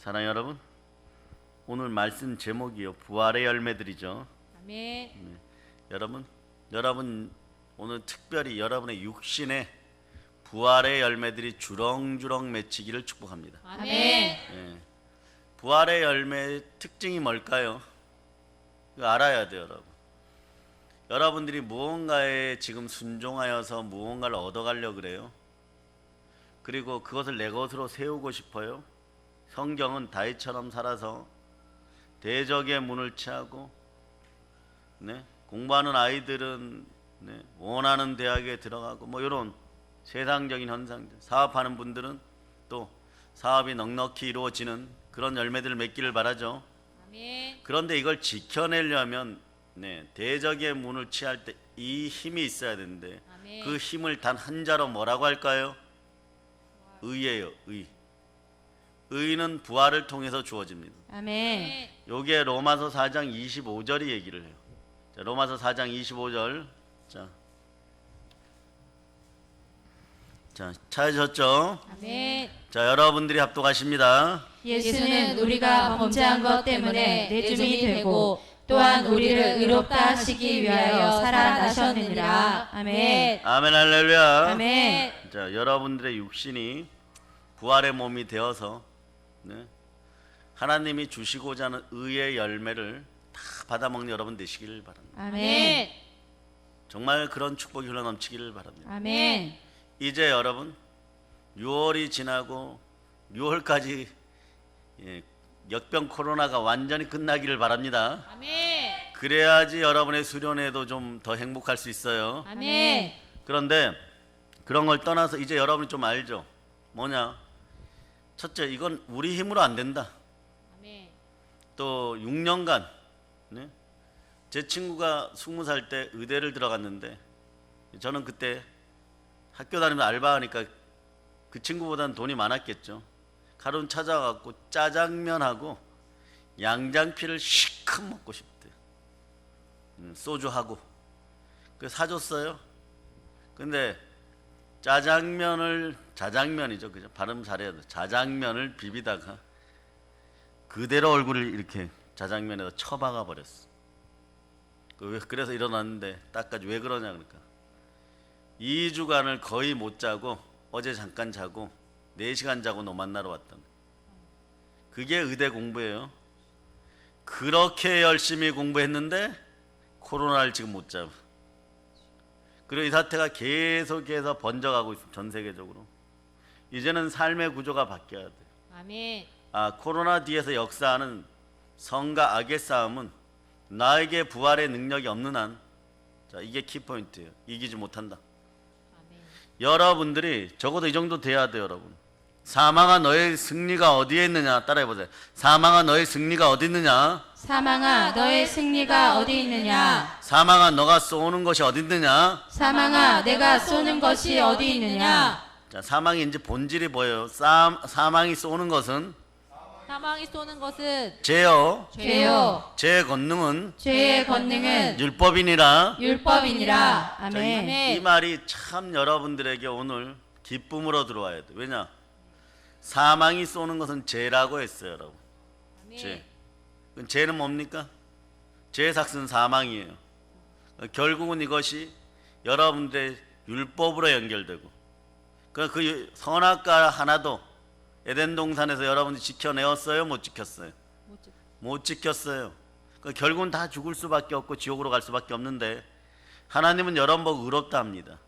사랑하는 여러분, 오늘 말씀 제목이요 부활의 열매들이죠. 아멘. 여러분 오늘 특별히 여러분의 육신에 부활의 열매들이 주렁주렁 맺히기를 축복합니다. 아멘. 예. 부활의 열매의 특징이 뭘까요? 이거 알아야 돼요, 여러분. 여러분들이 무언가에 지금 순종하여서 무언가를 얻어가려고 그래요. 그리고 그것을 내 것으로 세우고 싶어요. 성경은 다윗처럼 살아서 대적의 문을 취하고, 공부하는 아이들은 원하는 대학에 들어가고, 뭐 이런 세상적인 현상들, 사업하는 분들은 또 사업이 넉넉히 이루어지는 그런 열매들을 맺기를 바라죠. 아멘. 그런데 이걸 지켜내려면 대적의 문을 취할 때 이 힘이 있어야 되는데, 아멘. 그 힘을 단 한 자로 뭐라고 할까요? 의예요. 의는 부활을 통해서 주어집니다. 아멘. 요게 로마서 4장 25절이 얘기를 해요. 자, 로마서 4장 25절. 자, 찾으셨죠? 아멘. 자, 여러분들이 합독하십니다. 예수는 우리가 범죄한 것 때문에 내줌이 되고 또한 우리를 의롭다 하시기 위하여 살아나셨느니라. 아멘. 아멘, 할렐루야. 아멘. 자, 여러분들의 육신이 부활의 몸이 되어서 하나님이 주시고자 하는 의의 열매를 다 받아먹는 여러분 되시기를 바랍니다. 아멘. 정말 그런 축복이 흘러넘치기를 바랍니다. 아멘. 이제 여러분 6월이 지나고 6월까지 역병 코로나가 완전히 끝나기를 바랍니다. 아멘. 그래야지 여러분의 수련회도 좀 더 행복할 수 있어요. 아멘. 그런데 그런 걸 떠나서 이제 여러분이 좀 알죠. 뭐냐? 첫째, 이건 우리 힘으로 안 된다. 아멘. 또 6년간 제 친구가 20살 때 의대를 들어갔는데, 저는 그때 학교 다니면서 알바하니까 그 친구보다는 돈이 많았겠죠. 가끔 찾아가고 짜장면하고 양장피를 시큼 먹고 싶대. 소주하고. 그래서 사줬어요. 근데 자장면이죠, 그죠? 발음 잘해야 돼. 자장면을 비비다가 그대로 얼굴을 이렇게 자장면에다 쳐박아 버렸어. 그래서 일어났는데 닦아지. 왜 그러냐 그러니까 2주간을 거의 못 자고 어제 잠깐 자고 4시간 자고 너 만나러 왔다. 그게 의대 공부예요. 그렇게 열심히 공부했는데 코로나를 지금 못 잡아. 그리고 이 사태가 계속해서 번져가고 있어, 전 세계적으로. 이제는 삶의 구조가 바뀌어야 돼. 아멘. 코로나 뒤에서 역사하는 성과 악의 싸움은 나에게 부활의 능력이 없는 한, 이게 키포인트예요. 이기지 못한다. 아멘. 여러분들이 적어도 이 정도 돼야 돼요, 여러분. 사망아 너의 승리가 어디에 있느냐? 따라해보세요. 사망아 너의 승리가 어디 있느냐? 사망아 너의 승리가 어디 있느냐? 사망아 너가 쏘는 것이 어디 있느냐? 사망아 내가 쏘는 것이 어디 있느냐? 자, 사망이 이제 본질이 보여요. 사망이 쏘는 것은 사망이 쏘는 것은 죄요. 죄요. 죄의 권능은 죄의 권능은 율법이니라. 율법이니라. 자, 아멘. 이 말이 참 여러분들에게 오늘 기쁨으로 들어와야 돼. 왜냐? 사망이 쏘는 것은 죄라고 했어요, 여러분. 죄. 그럼 죄는 뭡니까? 죄의 삭스는 사망이에요. 결국은 이것이 여러분들의 율법으로 연결되고, 그 선악과 하나도 에덴 동산에서 여러분들이 지켜내었어요? 못 지켰어요? 못 지켰어요. 결국은 다 죽을 수밖에 없고 지옥으로 갈 수밖에 없는데, 하나님은 여러분 보고 의롭다 합니다.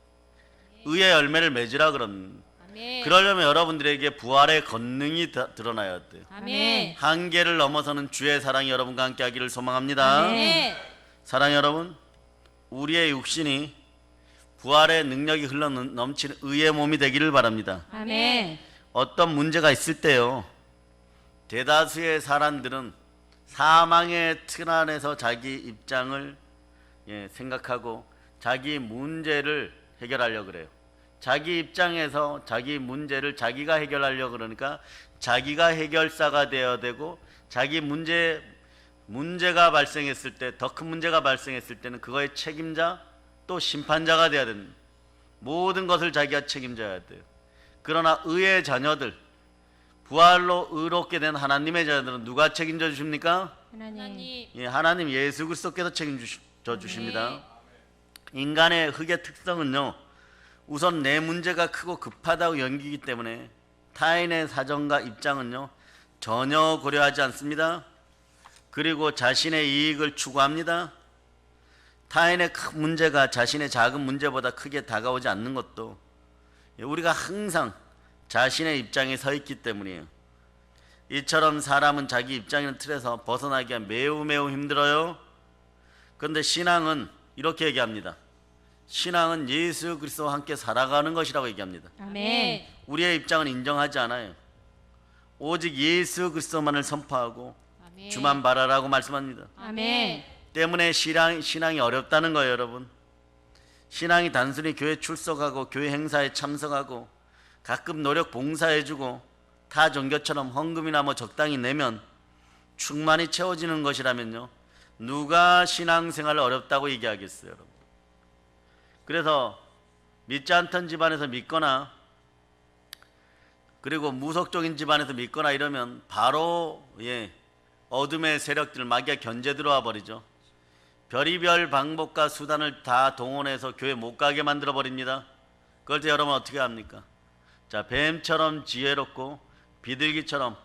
의의 열매를 맺으라 그럽니다. 아멘. 그러려면 여러분들에게 부활의 권능이 드러나야 돼요. 아멘. 한계를 넘어서는 주의 사랑이 여러분과 함께 하기를 소망합니다. 아멘. 사랑 여러분, 우리의 육신이 부활의 능력이 흘러 넘치는 의의 몸이 되기를 바랍니다. 아멘. 어떤 문제가 있을 때요, 대다수의 사람들은 사망의 틀 안에서 자기 입장을 생각하고 자기 문제를 해결하려고 그래요. 자기 입장에서 자기 문제를 자기가 해결하려고 그러니까 자기가 해결사가 되어야 되고, 자기 문제가 발생했을 때, 더 큰 문제가 발생했을 때는 그거의 책임자 또 심판자가 되어야 됩니다. 모든 것을 자기가 책임져야 돼요. 그러나 의의 자녀들, 부활로 의롭게 된 하나님의 자녀들은 누가 책임져 주십니까? 하나님. 예, 하나님 예수 그리스도께서 책임져 주십니다. 인간의 흑의 특성은요, 우선 내 문제가 크고 급하다고 여기기 때문에 타인의 사정과 입장은요 전혀 고려하지 않습니다. 그리고 자신의 이익을 추구합니다. 타인의 큰 문제가 자신의 작은 문제보다 크게 다가오지 않는 것도 우리가 항상 자신의 입장에 서 있기 때문이에요. 이처럼 사람은 자기 입장이나 틀에서 벗어나기가 매우 힘들어요. 그런데 신앙은 이렇게 얘기합니다. 신앙은 예수 그리스도와 함께 살아가는 것이라고 얘기합니다. 아멘. 우리의 입장은 인정하지 않아요. 오직 예수 그리스도만을 선포하고 아멘. 주만 바라라고 말씀합니다. 아멘. 때문에 신앙이 어렵다는 거예요, 여러분. 신앙이 단순히 교회 출석하고 교회 행사에 참석하고 가끔 노력 봉사해주고 타 종교처럼 헌금이나 뭐 적당히 내면 충만히 채워지는 것이라면요, 누가 신앙생활을 어렵다고 얘기하겠어요, 여러분. 그래서 믿지 않던 집안에서 믿거나 그리고 무속적인 집안에서 믿거나 이러면 바로 어둠의 세력들, 마귀가 견제 들어와 버리죠. 별의별 방법과 수단을 다 동원해서 교회 못 가게 만들어 버립니다. 그럴 때 여러분 어떻게 합니까? 자, 뱀처럼 지혜롭고 비둘기처럼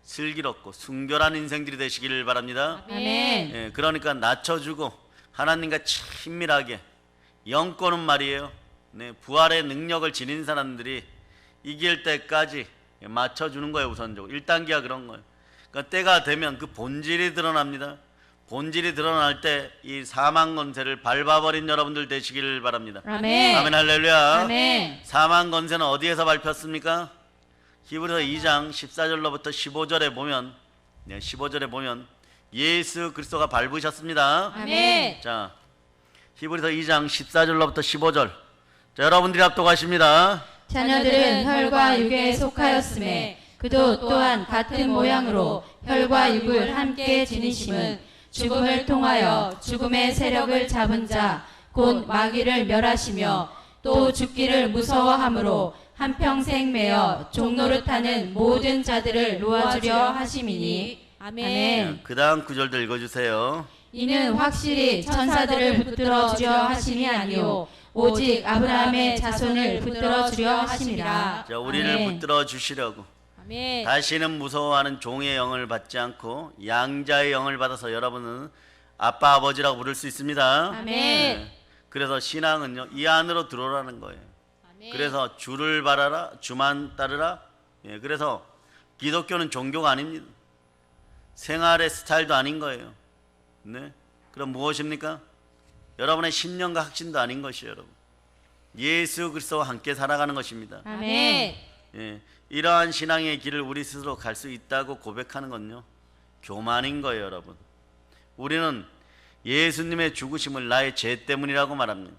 슬기롭고 순결한 인생들이 되시기를 바랍니다. 아멘. 그러니까 낮춰주고 하나님과 친밀하게 영권은 말이에요. 부활의 능력을 지닌 사람들이 이길 때까지 맞춰주는 거예요. 우선적으로 1단계가 그런 거예요. 그러니까 때가 되면 그 본질이 드러납니다. 본질이 드러날 때 이 사망 권세를 밟아버린 여러분들 되시기를 바랍니다. 아멘. 아멘 할렐루야. 아멘. 사망 권세는 어디에서 밟혔습니까? 히브리서 2장 14절로부터 15절에 보면 15절에 보면 예수 그리스도가 밟으셨습니다. 아멘. 자, 히브리서 2장 14절로부터 15절. 자, 여러분들이 합독하십니다. 자녀들은 혈과 육에 속하였음에 그도 또한 같은 모양으로 혈과 육을 함께 지니심은 죽음을 통하여 죽음의 세력을 잡은 자 곧 마귀를 멸하시며 또 죽기를 무서워함으로 한평생 매어 종노릇하는 모든 자들을 놓아주려 하심이니. 아멘. 그 다음 구절도 읽어주세요. 이는 확실히 천사들을 붙들어 주려 하심이 아니요 오직 아브라함의 자손을 붙들어 주려 하심이라. 자, 우리를 아멘. 붙들어 주시려고 아멘. 다시는 무서워하는 종의 영을 받지 않고 양자의 영을 받아서 여러분은 아빠 아버지라고 부를 수 있습니다. 아멘. 그래서 신앙은요, 이 안으로 들어오라는 거예요. 아멘. 그래서 주를 바라라, 주만 따르라. 그래서 기독교는 종교가 아닙니다. 생활의 스타일도 아닌 거예요. 그럼 무엇입니까? 여러분의 신념과 확신도 아닌 것이에요, 여러분. 예수 그리스도와 함께 살아가는 것입니다. 아멘. 이러한 신앙의 길을 우리 스스로 갈 수 있다고 고백하는 건요, 교만인 거예요, 여러분. 우리는 예수님의 죽으심을 나의 죄 때문이라고 말합니다.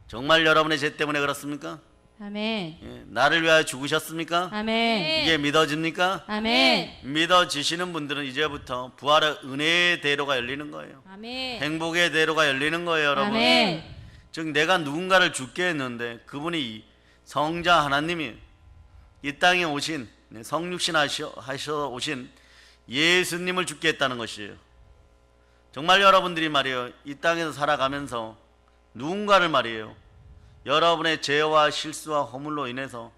정말 여러분의 죄 때문에 그렇습니까? 아멘. 나를 위하여 죽으셨습니까? 아멘. 이게 믿어집니까? 아멘. 믿어지시는 분들은 이제부터 부활의 은혜의 대로가 열리는 거예요. 아멘. 행복의 대로가 열리는 거예요, 여러분. 아멘. 즉 내가 누군가를 죽게 했는데 그분이 성자 하나님이 이 땅에 오신 성육신 하셔 오신 예수님을 죽게 했다는 것이에요. 정말 여러분들이 말이에요, 이 땅에서 살아가면서 누군가를 말이에요, 여러분의 죄와 실수와 허물로 인해서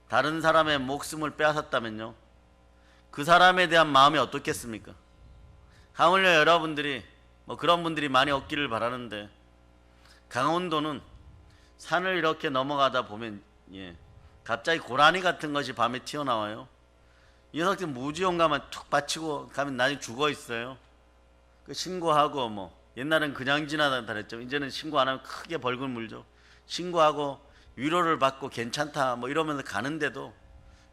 다른 사람의 목숨을 빼앗았다면요, 그 사람에 대한 마음이 어떻겠습니까? 하물며 여러분들이 그런 분들이 많이 없기를 바라는데, 강원도는 산을 이렇게 넘어가다 보면 갑자기 고라니 같은 것이 밤에 튀어나와요. 이 녀석들 무지용가만 툭 받치고 가면 나중에 죽어 있어요. 그 신고하고 옛날엔 그냥 지나다 그랬죠. 이제는 신고 안 하면 크게 벌금 물죠. 신고하고 위로를 받고 괜찮다 이러면서 가는데도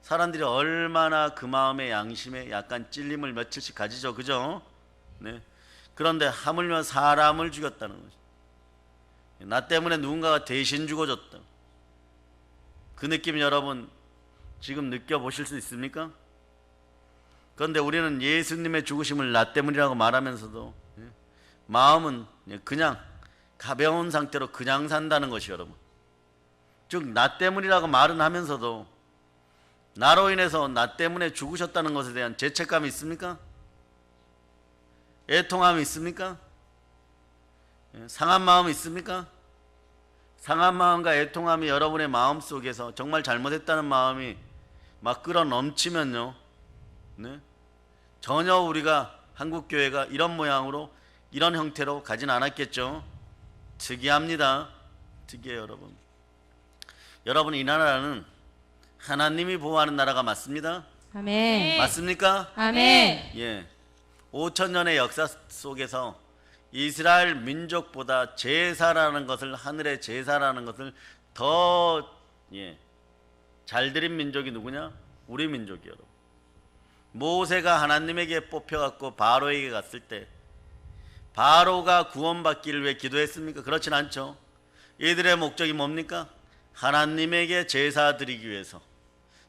사람들이 얼마나 그 마음의 양심에 약간 찔림을 며칠씩 가지죠, 그죠? 그런데 하물며 사람을 죽였다는 거죠. 나 때문에 누군가가 대신 죽어줬다. 그 느낌 여러분 지금 느껴보실 수 있습니까? 그런데 우리는 예수님의 죽으심을 나 때문이라고 말하면서도 마음은 그냥 가벼운 상태로 그냥 산다는 것이 여러분. 즉 나 때문이라고 말은 하면서도 나로 인해서 나 때문에 죽으셨다는 것에 대한 죄책감이 있습니까? 애통함이 있습니까? 상한 마음이 있습니까? 상한 마음과 애통함이 여러분의 마음 속에서 정말 잘못했다는 마음이 막 끌어 넘치면요, 네? 전혀 우리가 한국교회가 이런 모양으로 이런 형태로 가진 않았겠죠. 특이합니다. 특이해요. 여러분. 여러분, 이 나라는 하나님이 보호하는 나라가 맞습니다. 아멘. 맞습니까? 아멘. 예. 5천년의 역사 속에서 이스라엘 민족보다 제사라는 것을, 하늘의 제사라는 것을 더 잘 드린 민족이 누구냐? 우리 민족이요. 여러분. 모세가 하나님에게 뽑혀갖고 바로에게 갔을 때 바로가 구원받기를 위해 기도했습니까? 그렇진 않죠. 이들의 목적이 뭡니까? 하나님에게 제사 드리기 위해서,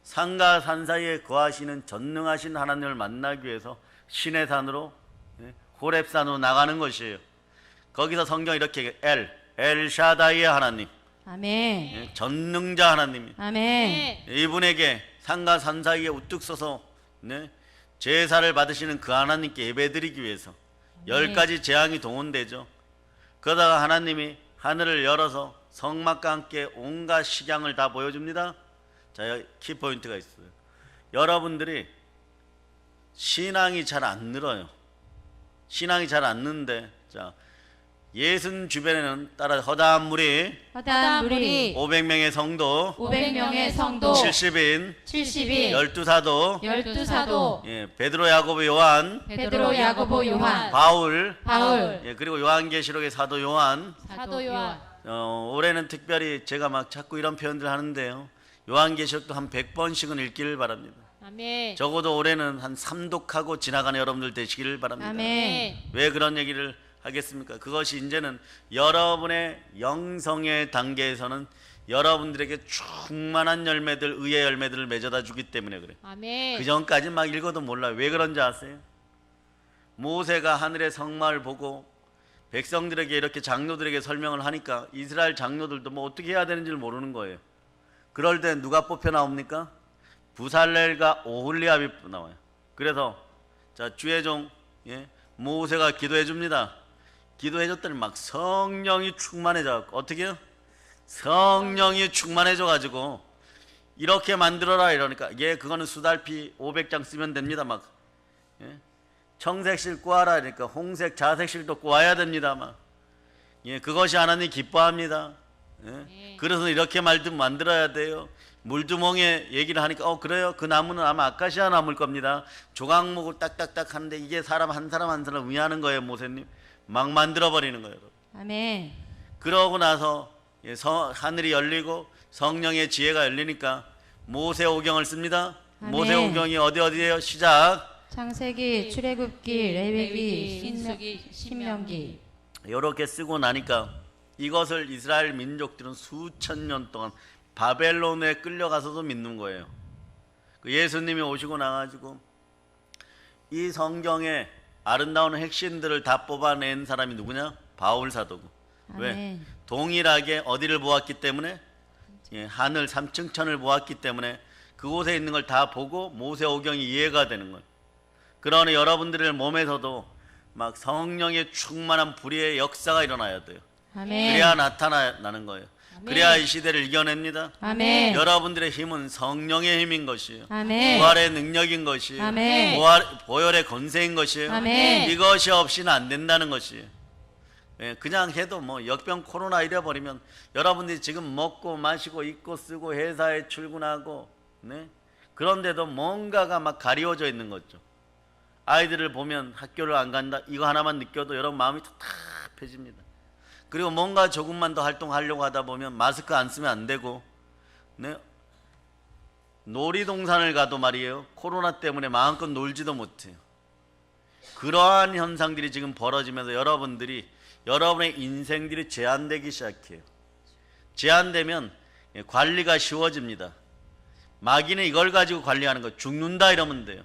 산과 산 사이에 거하시는 전능하신 하나님을 만나기 위해서 신의 산으로, 호렙산으로 나가는 것이에요. 거기서 성경이 이렇게 엘샤다이의 하나님, 아멘. 전능자 하나님이 아멘. 이분에게 산과 산 사이에 우뚝 서서 제사를 받으시는 그 하나님께 예배드리기 위해서 10가지 재앙이 동원되죠. 그러다가 하나님이 하늘을 열어서 성막과 함께 온갖 식양을 다 보여줍니다. 자, 키포인트가 있어요. 여러분들이 신앙이 잘 안 늘어요. 신앙이 잘 안 느는데, 자, 예순 주변에는 따라 허다한 무리, 허다한 무리 500명의 성도, 500명의 성도 70인, 70인 12사도, 12사도 베드로, 야고보, 요한, 베드로, 야고보, 요한, 바울, 바울, 그리고 요한계시록의 사도 요한. 사도 요한. 올해는 특별히 제가 막 자꾸 이런 표현들 하는데요. 요한계시록도 한 100번씩은 읽기를 바랍니다. 아멘. 적어도 올해는 한 3독하고 지나가는 여러분들 되시기를 바랍니다. 아멘. 왜 그런 얘기를 하겠습니까? 그것이 이제는 여러분의 영성의 단계에서는 여러분들에게 충만한 열매들, 의의 열매들을 맺어다 주기 때문에 그래. 아멘. 그 전까지 막 읽어도 몰라요. 왜 그런지 아세요? 모세가 하늘의 성막을 보고 백성들에게 이렇게 장로들에게 설명을 하니까 이스라엘 장로들도 뭐 어떻게 해야 되는지를 모르는 거예요. 그럴 때 누가 뽑혀 나옵니까? 부살렐과 오홀리압이 나와요. 그래서 자, 주의 종 모세가 기도해 줍니다. 기도해 줬더니 막 성령이 충만해져. 어떻게 해요? 성령이 충만해져 가지고 이렇게 만들어라 이러니까 그거는 수달피 500장 쓰면 됩니다. 막 청색실 꼬아라 그러니까 홍색 자색실도 꼬아야 됩니다. 막 그것이 하나님 기뻐합니다. 그래서 이렇게 만들어야 돼요. 물두멍에 얘기를 하니까 그래요. 그 나무는 아마 아카시아 나무일 겁니다. 조각목을 딱딱딱 하는데 이게 사람 한 사람 한 사람 위하는 거예요. 모세님 막 만들어 버리는 거예요. 아멘. 그러고 나서 하늘이 열리고 성령의 지혜가 열리니까 모세오경을 씁니다. 아멘. 모세오경이 어디에요? 시작. 창세기, 출애굽기, 레위기, 신명기. 이렇게 쓰고 나니까 이것을 이스라엘 민족들은 수천 년 동안 바벨론에 끌려가서도 믿는 거예요. 예수님이 오시고 나가지고 이 성경의 아름다운 핵심들을 다 뽑아낸 사람이 누구냐? 바울 사도고. 왜? 아멘. 동일하게 어디를 보았기 때문에 하늘 삼층천을 보았기 때문에 그곳에 있는 걸 다 보고 모세오경이 이해가 되는 거예요. 그러니 여러분들의 몸에서도 막 성령의 충만한 불의의 역사가 일어나야 돼요. 아멘. 그래야 나타나는 거예요. 그래야 이 시대를 이겨냅니다. 아멘. 여러분들의 힘은 성령의 힘인 것이에요. 아멘. 부활의 능력인 것이에요. 아멘. 보혈의 권세인 것이에요. 아멘. 이것이 없이는 안 된다는 것이에요. 그냥 해도 뭐 역병 코로나 이래버리면 여러분들이 지금 먹고 마시고 입고 쓰고 회사에 출근하고 그런데도 뭔가가 막 가리워져 있는 거죠. 아이들을 보면 학교를 안 간다 이거 하나만 느껴도 여러분 마음이 답답해집니다. 그리고 뭔가 조금만 더 활동하려고 하다 보면 마스크 안 쓰면 안 되고 놀이동산을 가도 말이에요. 코로나 때문에 마음껏 놀지도 못해요. 그러한 현상들이 지금 벌어지면서 여러분의 인생들이 제한되기 시작해요. 제한되면 관리가 쉬워집니다. 마귀는 이걸 가지고 관리하는 거. 죽는다 이러면 돼요.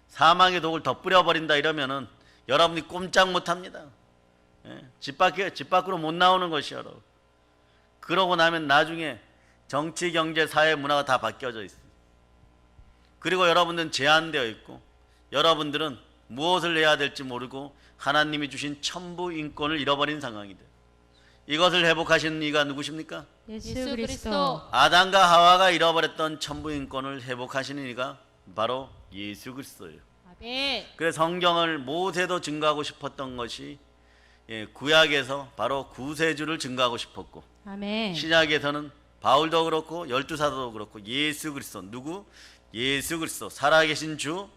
사망의 독을 덧뿌려 버린다 이러면은 여러분이 꼼짝 못합니다. 집 밖으로 못 나오는 것이요. 여러분. 그러고 나면 나중에 정치, 경제, 사회, 문화가 다 바뀌어져 있어요. 그리고 여러분들은 제한되어 있고 여러분들은 무엇을 해야 될지 모르고 하나님이 주신 천부 인권을 잃어버린 상황이 돼요. 이것을 회복하시는 이가 누구십니까? 예수 그리스도. 아담과 하와가 잃어버렸던 천부 인권을 회복하시는 이가 바로 예수 그리스도예요. 아멘. 그래서 성경을 모세도 증거하고 싶었던 것이 구약에서 바로 구세주를 증거하고 싶었고 아멘. 신약에서는 바울도 그렇고 열두 사도도 그렇고 예수 그리스도 누구? 예수 그리스도 살아계신 주,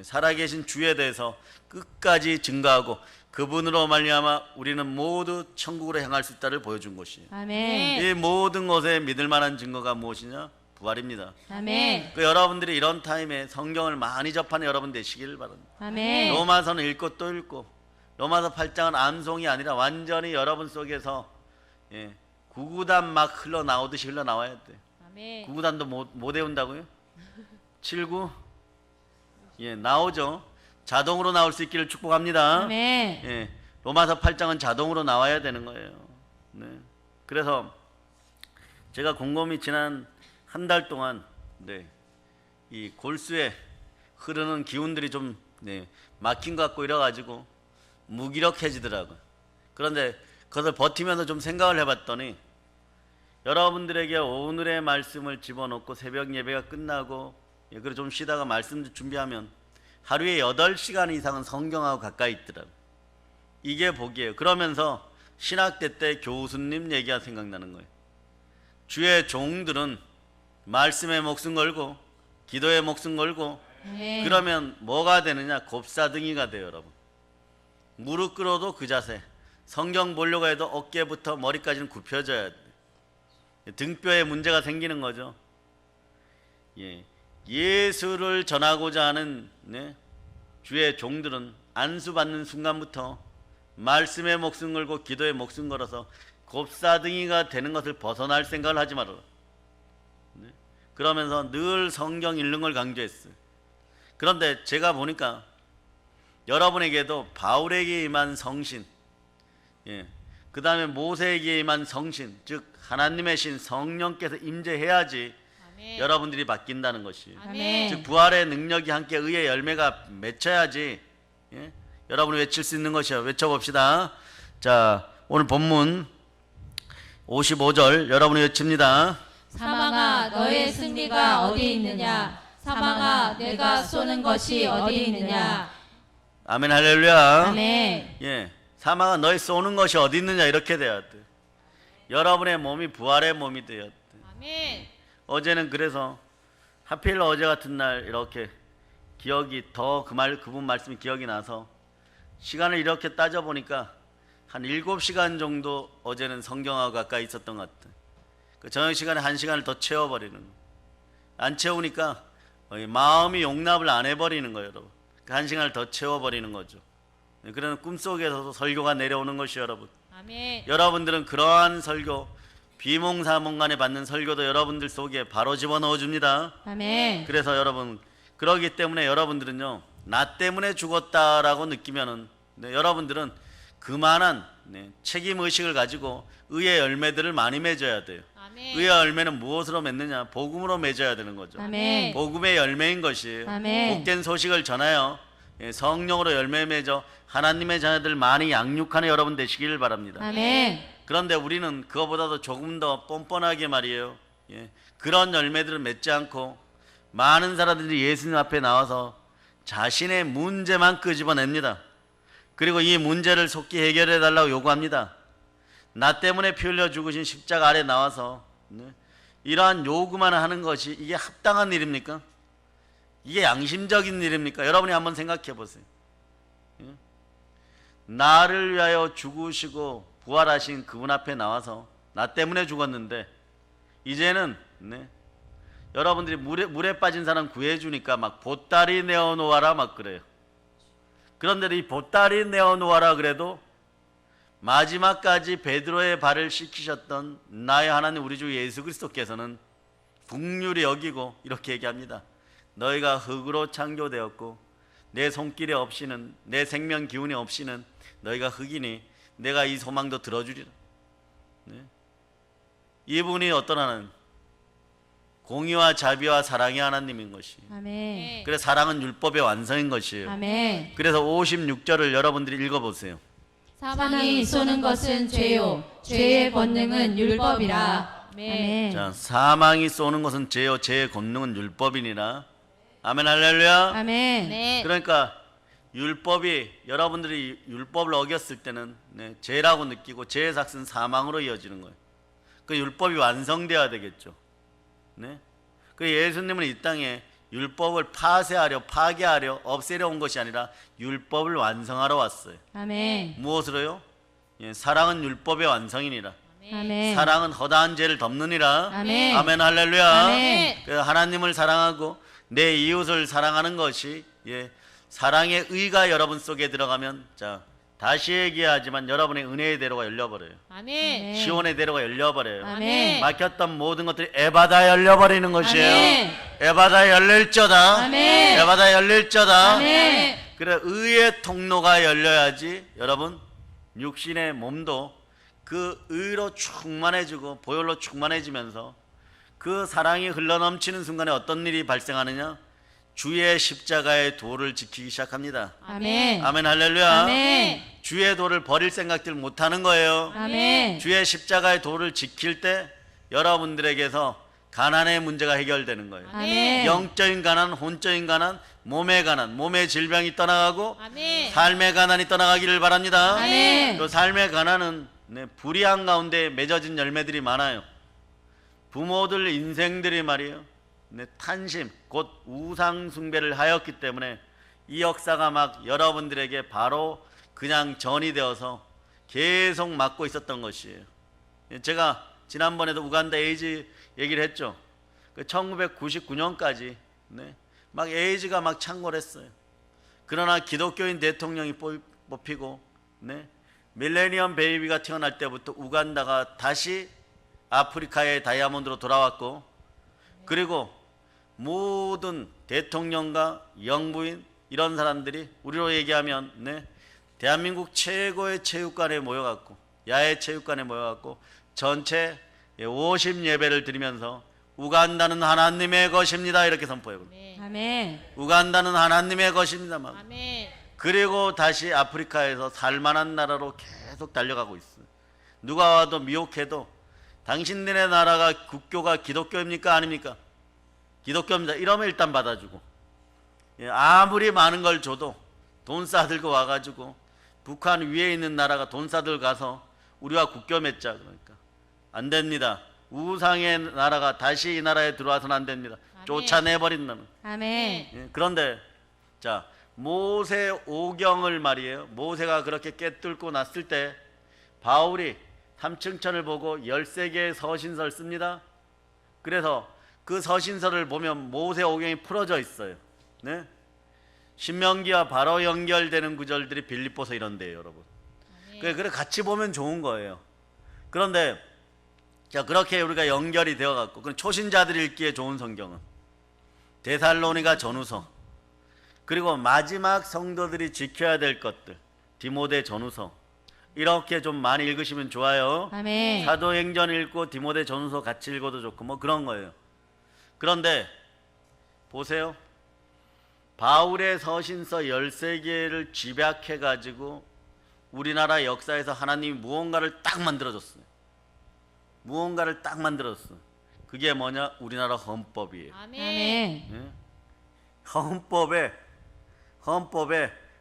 살아계신 주에 대해서 끝까지 증거하고 그분으로 말미암아 우리는 모두 천국으로 향할 수 있다를 보여준 것이에요. 아멘. 이 모든 것에 믿을 만한 증거가 무엇이냐? 부활입니다. 아멘. 그 여러분들이 이런 타임에 성경을 많이 접하는 여러분 되시길 바랍니다. 아멘. 로마서는 읽고 또 읽고 로마서 8장은 암송이 아니라 완전히 여러분 속에서 구구단 막 흘러나오듯이 흘러나와야 돼. 아멘. 구구단도 못 외운다고요? 79? 나오죠. 자동으로 나올 수 있기를 축복합니다. 아멘. 로마서 8장은 자동으로 나와야 되는 거예요. 네. 그래서 제가 곰곰이 지난 한 달 동안 이 골수에 흐르는 기운들이 좀 막힌 것 같고 이래가지고 무기력해지더라고요. 그런데 그것을 버티면서 좀 생각을 해봤더니 여러분들에게 오늘의 말씀을 집어넣고 새벽 예배가 끝나고 그리고 좀 쉬다가 말씀 준비하면 하루에 8시간 이상은 성경하고 가까이 있더라고요. 이게 복이에요. 그러면서 신학대 때 교수님 얘기가 생각나는 거예요. 주의 종들은 말씀에 목숨 걸고 기도에 목숨 걸고 그러면 뭐가 되느냐? 곱사등이가 돼요. 여러분 무릎 꿇어도 그 자세, 성경 보려고 해도 어깨부터 머리까지는 굽혀져야 돼. 등뼈에 문제가 생기는 거죠. 예수를 전하고자 하는 주의 종들은 안수받는 순간부터 말씀에 목숨 걸고 기도에 목숨 걸어서 곱사등이가 되는 것을 벗어날 생각을 하지 말아라. 그러면서 늘 성경 읽는 걸 강조했어요. 그런데 제가 보니까 여러분에게도 바울에게 임한 성신, 그 다음에 모세에게 임한 성신, 즉 하나님의 신 성령께서 임재해야지 아멘. 여러분들이 바뀐다는 것이에요. 아멘. 즉 부활의 능력이 함께 의의 열매가 맺혀야지 여러분이 외칠 수 있는 것이요. 외쳐봅시다. 자, 오늘 본문 55절 여러분이 외칩니다. 사망아 너의 승리가 어디 있느냐? 사망아 내가 쏘는 것이 어디 있느냐? 아멘 할렐루야. 아멘. 사망아 너의 쏘는 것이 어디 있느냐 이렇게 돼야 돼. 여러분의 몸이 부활의 몸이 되어야 돼. 아멘. 어제는 그래서 하필 어제 같은 날 이렇게 기억이 더 그분 말씀이 기억이 나서 시간을 이렇게 따져보니까 한 7시간 정도 어제는 성경하고 가까이 있었던 것 같아요. 그 저녁 시간에 1시간을 더 채워버리는 거예요. 안 채우니까 마음이 용납을 안 해버리는 거예요. 여러분 그 1시간을 더 채워버리는 거죠. 그러는 꿈속에서도 설교가 내려오는 것이 여러분. 아멘. 여러분들은 그러한 설교 비몽사몽간에 받는 설교도 여러분들 속에 바로 집어넣어 줍니다. 아멘. 그래서 여러분 그러기 때문에 여러분들은요 나 때문에 죽었다라고 느끼면은 여러분들은 그만한 책임의식을 가지고 의의 열매들을 많이 맺어야 돼요. 아멘. 의의 열매는 무엇으로 맺느냐? 복음으로 맺어야 되는 거죠. 아멘. 복음의 열매인 것이에요. 아멘. 복된 소식을 전하여 성령으로 열매 맺어 하나님의 자녀들 많이 양육하는 여러분 되시길 바랍니다. 아멘. 그런데 우리는 그거보다도 조금 더 뻔뻔하게 말이에요. 그런 열매들을 맺지 않고 많은 사람들이 예수님 앞에 나와서 자신의 문제만 끄집어냅니다. 그리고 이 문제를 속히 해결해 달라고 요구합니다. 나 때문에 피 흘려 죽으신 십자가 아래 나와서 이러한 요구만 하는 것이 이게 합당한 일입니까? 이게 양심적인 일입니까? 여러분이 한번 생각해 보세요. 나를 위하여 죽으시고 부활하신 그분 앞에 나와서 나 때문에 죽었는데 이제는 여러분들이 물에 빠진 사람 구해주니까 막 보따리 내어놓아라 막 그래요. 그런데 이 보따리 내어놓아라 그래도 마지막까지 베드로의 발을 씻기셨던 나의 하나님 우리 주 예수 그리스도께서는 긍휼히 여기고 이렇게 얘기합니다. 너희가 흙으로 창조되었고 내 손길에 없이는 내 생명 기운이 없이는 너희가 흙이니 내가 이 소망도 들어주리라. 이분이 어떤 하나님? 공의와 자비와 사랑의 하나님인 것이. 아멘. 그래서 사랑은 율법의 완성인 것이에요. 아멘. 그래서 56절을 여러분들이 읽어보세요. 사망이 쏘는 것은 죄요, 죄의 권능은 율법이라. 아멘. 자, 사망이 쏘는 것은 죄요, 죄의 권능은 율법이니라. 아멘 할렐루야. 아멘. 네. 그러니까 율법이 여러분들이 율법을 어겼을 때는 죄라고 느끼고 죄의 삭은 사망으로 이어지는 거예요. 그 율법이 완성돼야 되겠죠. 네. 그 예수님은 이 땅에 율법을 파쇄하려 파괴하려 없애려 온 것이 아니라 율법을 완성하러 왔어요. 아멘. 무엇으로요? 예, 사랑은 율법의 완성이니라. 아멘. 사랑은 허다한 죄를 덮느니라. 아멘. 아멘 할렐루야. 아멘. 그래서 하나님을 사랑하고 내 이웃을 사랑하는 것이 사랑의 의가 여러분 속에 들어가면 자 다시 얘기하지만 여러분의 은혜의 대로가 열려버려요. 아멘. 시온의 대로가 열려버려요. 아멘. 막혔던 모든 것들이 에바다 열려버리는 것이에요. 아멘. 에바다 열릴저다. 아멘. 에바다 열릴저다. 아멘. 그래 의의 통로가 열려야지 여러분 육신의 몸도 그 의로 충만해지고 보혈로 충만해지면서 그 사랑이 흘러넘치는 순간에 어떤 일이 발생하느냐? 주의 십자가의 도를 지키기 시작합니다. 아멘. 아멘 할렐루야. 아멘. 주의 도를 버릴 생각들 못하는 거예요. 아멘. 주의 십자가의 도를 지킬 때 여러분들에게서 가난의 문제가 해결되는 거예요. 아멘. 영적인 가난, 혼적인 가난, 몸의 가난, 몸의 질병이 떠나가고 아멘. 삶의 가난이 떠나가기를 바랍니다. 아멘. 또 삶의 가난은 불의한 가운데 맺어진 열매들이 많아요. 부모들 인생들이 말이에요. 탄심, 곧 우상 숭배를 하였기 때문에 이 역사가 막 여러분들에게 바로 그냥 전이 되어서 계속 맞고 있었던 것이에요. 제가 지난번에도 우간다 에이즈 얘기를 했죠. 1999년까지 막 에이즈가 막 창궐했어요. 그러나 기독교인 대통령이 뽑히고 밀레니엄 베이비가 태어날 때부터 우간다가 다시 아프리카의 다이아몬드로 돌아왔고 그리고 모든 대통령과 영부인 이런 사람들이 우리로 얘기하면 대한민국 최고의 체육관에 모여갖고 야외 체육관에 모여갖고 전체 worship 예배를 드리면서 우간다는 하나님의 것입니다 이렇게 선포해요. 아멘. 우간다는 하나님의 것입니다 막. 아멘. 그리고 다시 아프리카에서 살만한 나라로 계속 달려가고 있어요. 누가 와도 미혹해도 당신들의 나라가 국교가 기독교입니까 아닙니까? 기독교입니다. 이러면 일단 받아주고 아무리 많은 걸 줘도 돈 싸들고 와가지고 북한 위에 있는 나라가 돈 싸들고 가서 우리와 국교 맺자 그러니까 안 됩니다. 우상의 나라가 다시 이 나라에 들어와서는 안 됩니다. 아멘. 쫓아내버린다는. 아멘. 그런데 자 모세 오경을 말이에요. 모세가 그렇게 깨뚫고 났을 때 바울이 삼층천을 보고 13개의 서신서를 씁니다. 그래서 그 서신서를 보면 모세 오경이 풀어져 있어요. 신명기와 바로 연결되는 구절들이 빌립보서 이런데요, 여러분. 그래 같이 보면 좋은 거예요. 그런데 자 그렇게 우리가 연결이 되어 갖고 그 초신자들이 읽기에 좋은 성경은 데살로니가 전후서 그리고 마지막 성도들이 지켜야 될 것들 디모데 전후서 이렇게 좀 많이 읽으시면 좋아요. 아멘. 사도행전 읽고 디모데 전후서 같이 읽어도 좋고 뭐 그런 거예요. 그런데 보세요. 바울의 서신서 13개를 집약해 가지고 우리나라 역사에서 하나님이 무언가를 딱 만들어줬어요. 무언가를 딱 만들었어요. 그게 뭐냐? 우리나라 헌법이에요. 아멘. 헌법에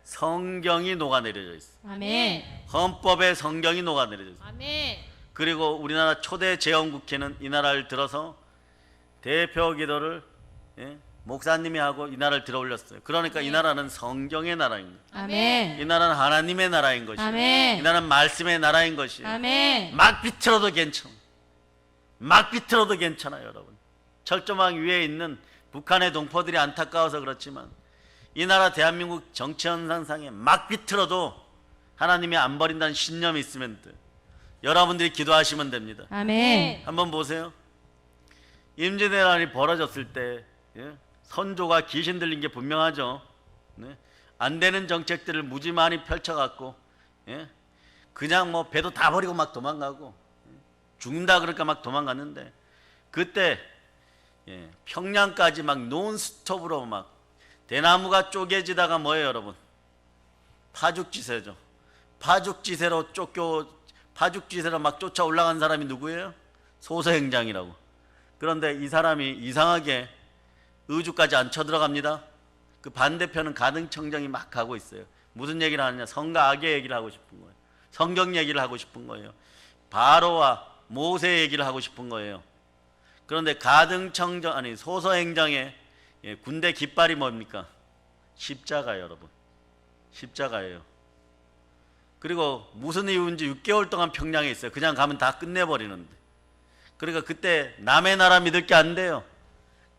성경이 녹아내려져 있어요. 아멘. 헌법에 성경이 녹아내려져 있어요. 아멘. 그리고 우리나라 초대 재헌국회는 이 나라를 들어서 대표 기도를 목사님이 하고 이 나라를 들어 올렸어요. 그러니까 이 나라는 성경의 나라입니다. 아멘. 이 나라는 하나님의 나라인 것이에요. 아멘. 이 나라는 말씀의 나라인 것이에요. 아멘. 막 비틀어도 괜찮아. 막 비틀어도 괜찮아요, 여러분. 철조망 위에 있는 북한의 동포들이 안타까워서 그렇지만 이 나라 대한민국 정치 현상상에 막 비틀어도 하나님이 안 버린다는 신념이 있으면 돼. 여러분들이 기도하시면 됩니다. 아멘. 한번 보세요. 임진왜란이 벌어졌을 때 선조가 귀신 들린 게 분명하죠. 안 되는 정책들을 무지만이 펼쳐갖고 그냥 뭐 배도 다 버리고 막 도망가고 죽는다 그러니까 막 도망갔는데 그때 평양까지 막 논스톱으로 막 대나무가 쪼개지다가 뭐예요, 여러분? 파죽지세죠. 파죽지세로 막 쫓아 올라간 사람이 누구예요? 소서행장이라고. 그런데 이 사람이 이상하게 의주까지 안 쳐들어갑니다. 그 반대편은 가등청정이 막 가고 있어요. 무슨 얘기를 하느냐? 성과 악의 얘기를 하고 싶은 거예요. 성경 얘기를 하고 싶은 거예요. 바로와 모세 얘기를 하고 싶은 거예요. 그런데 소서행정의 군대 깃발이 뭡니까? 십자가예요, 여러분. 십자가예요. 그리고 무슨 이유인지 6개월 동안 평양에 있어요. 그냥 가면 다 끝내버리는데. 그러니까 그때 남의 나라 믿을 게 안 돼요.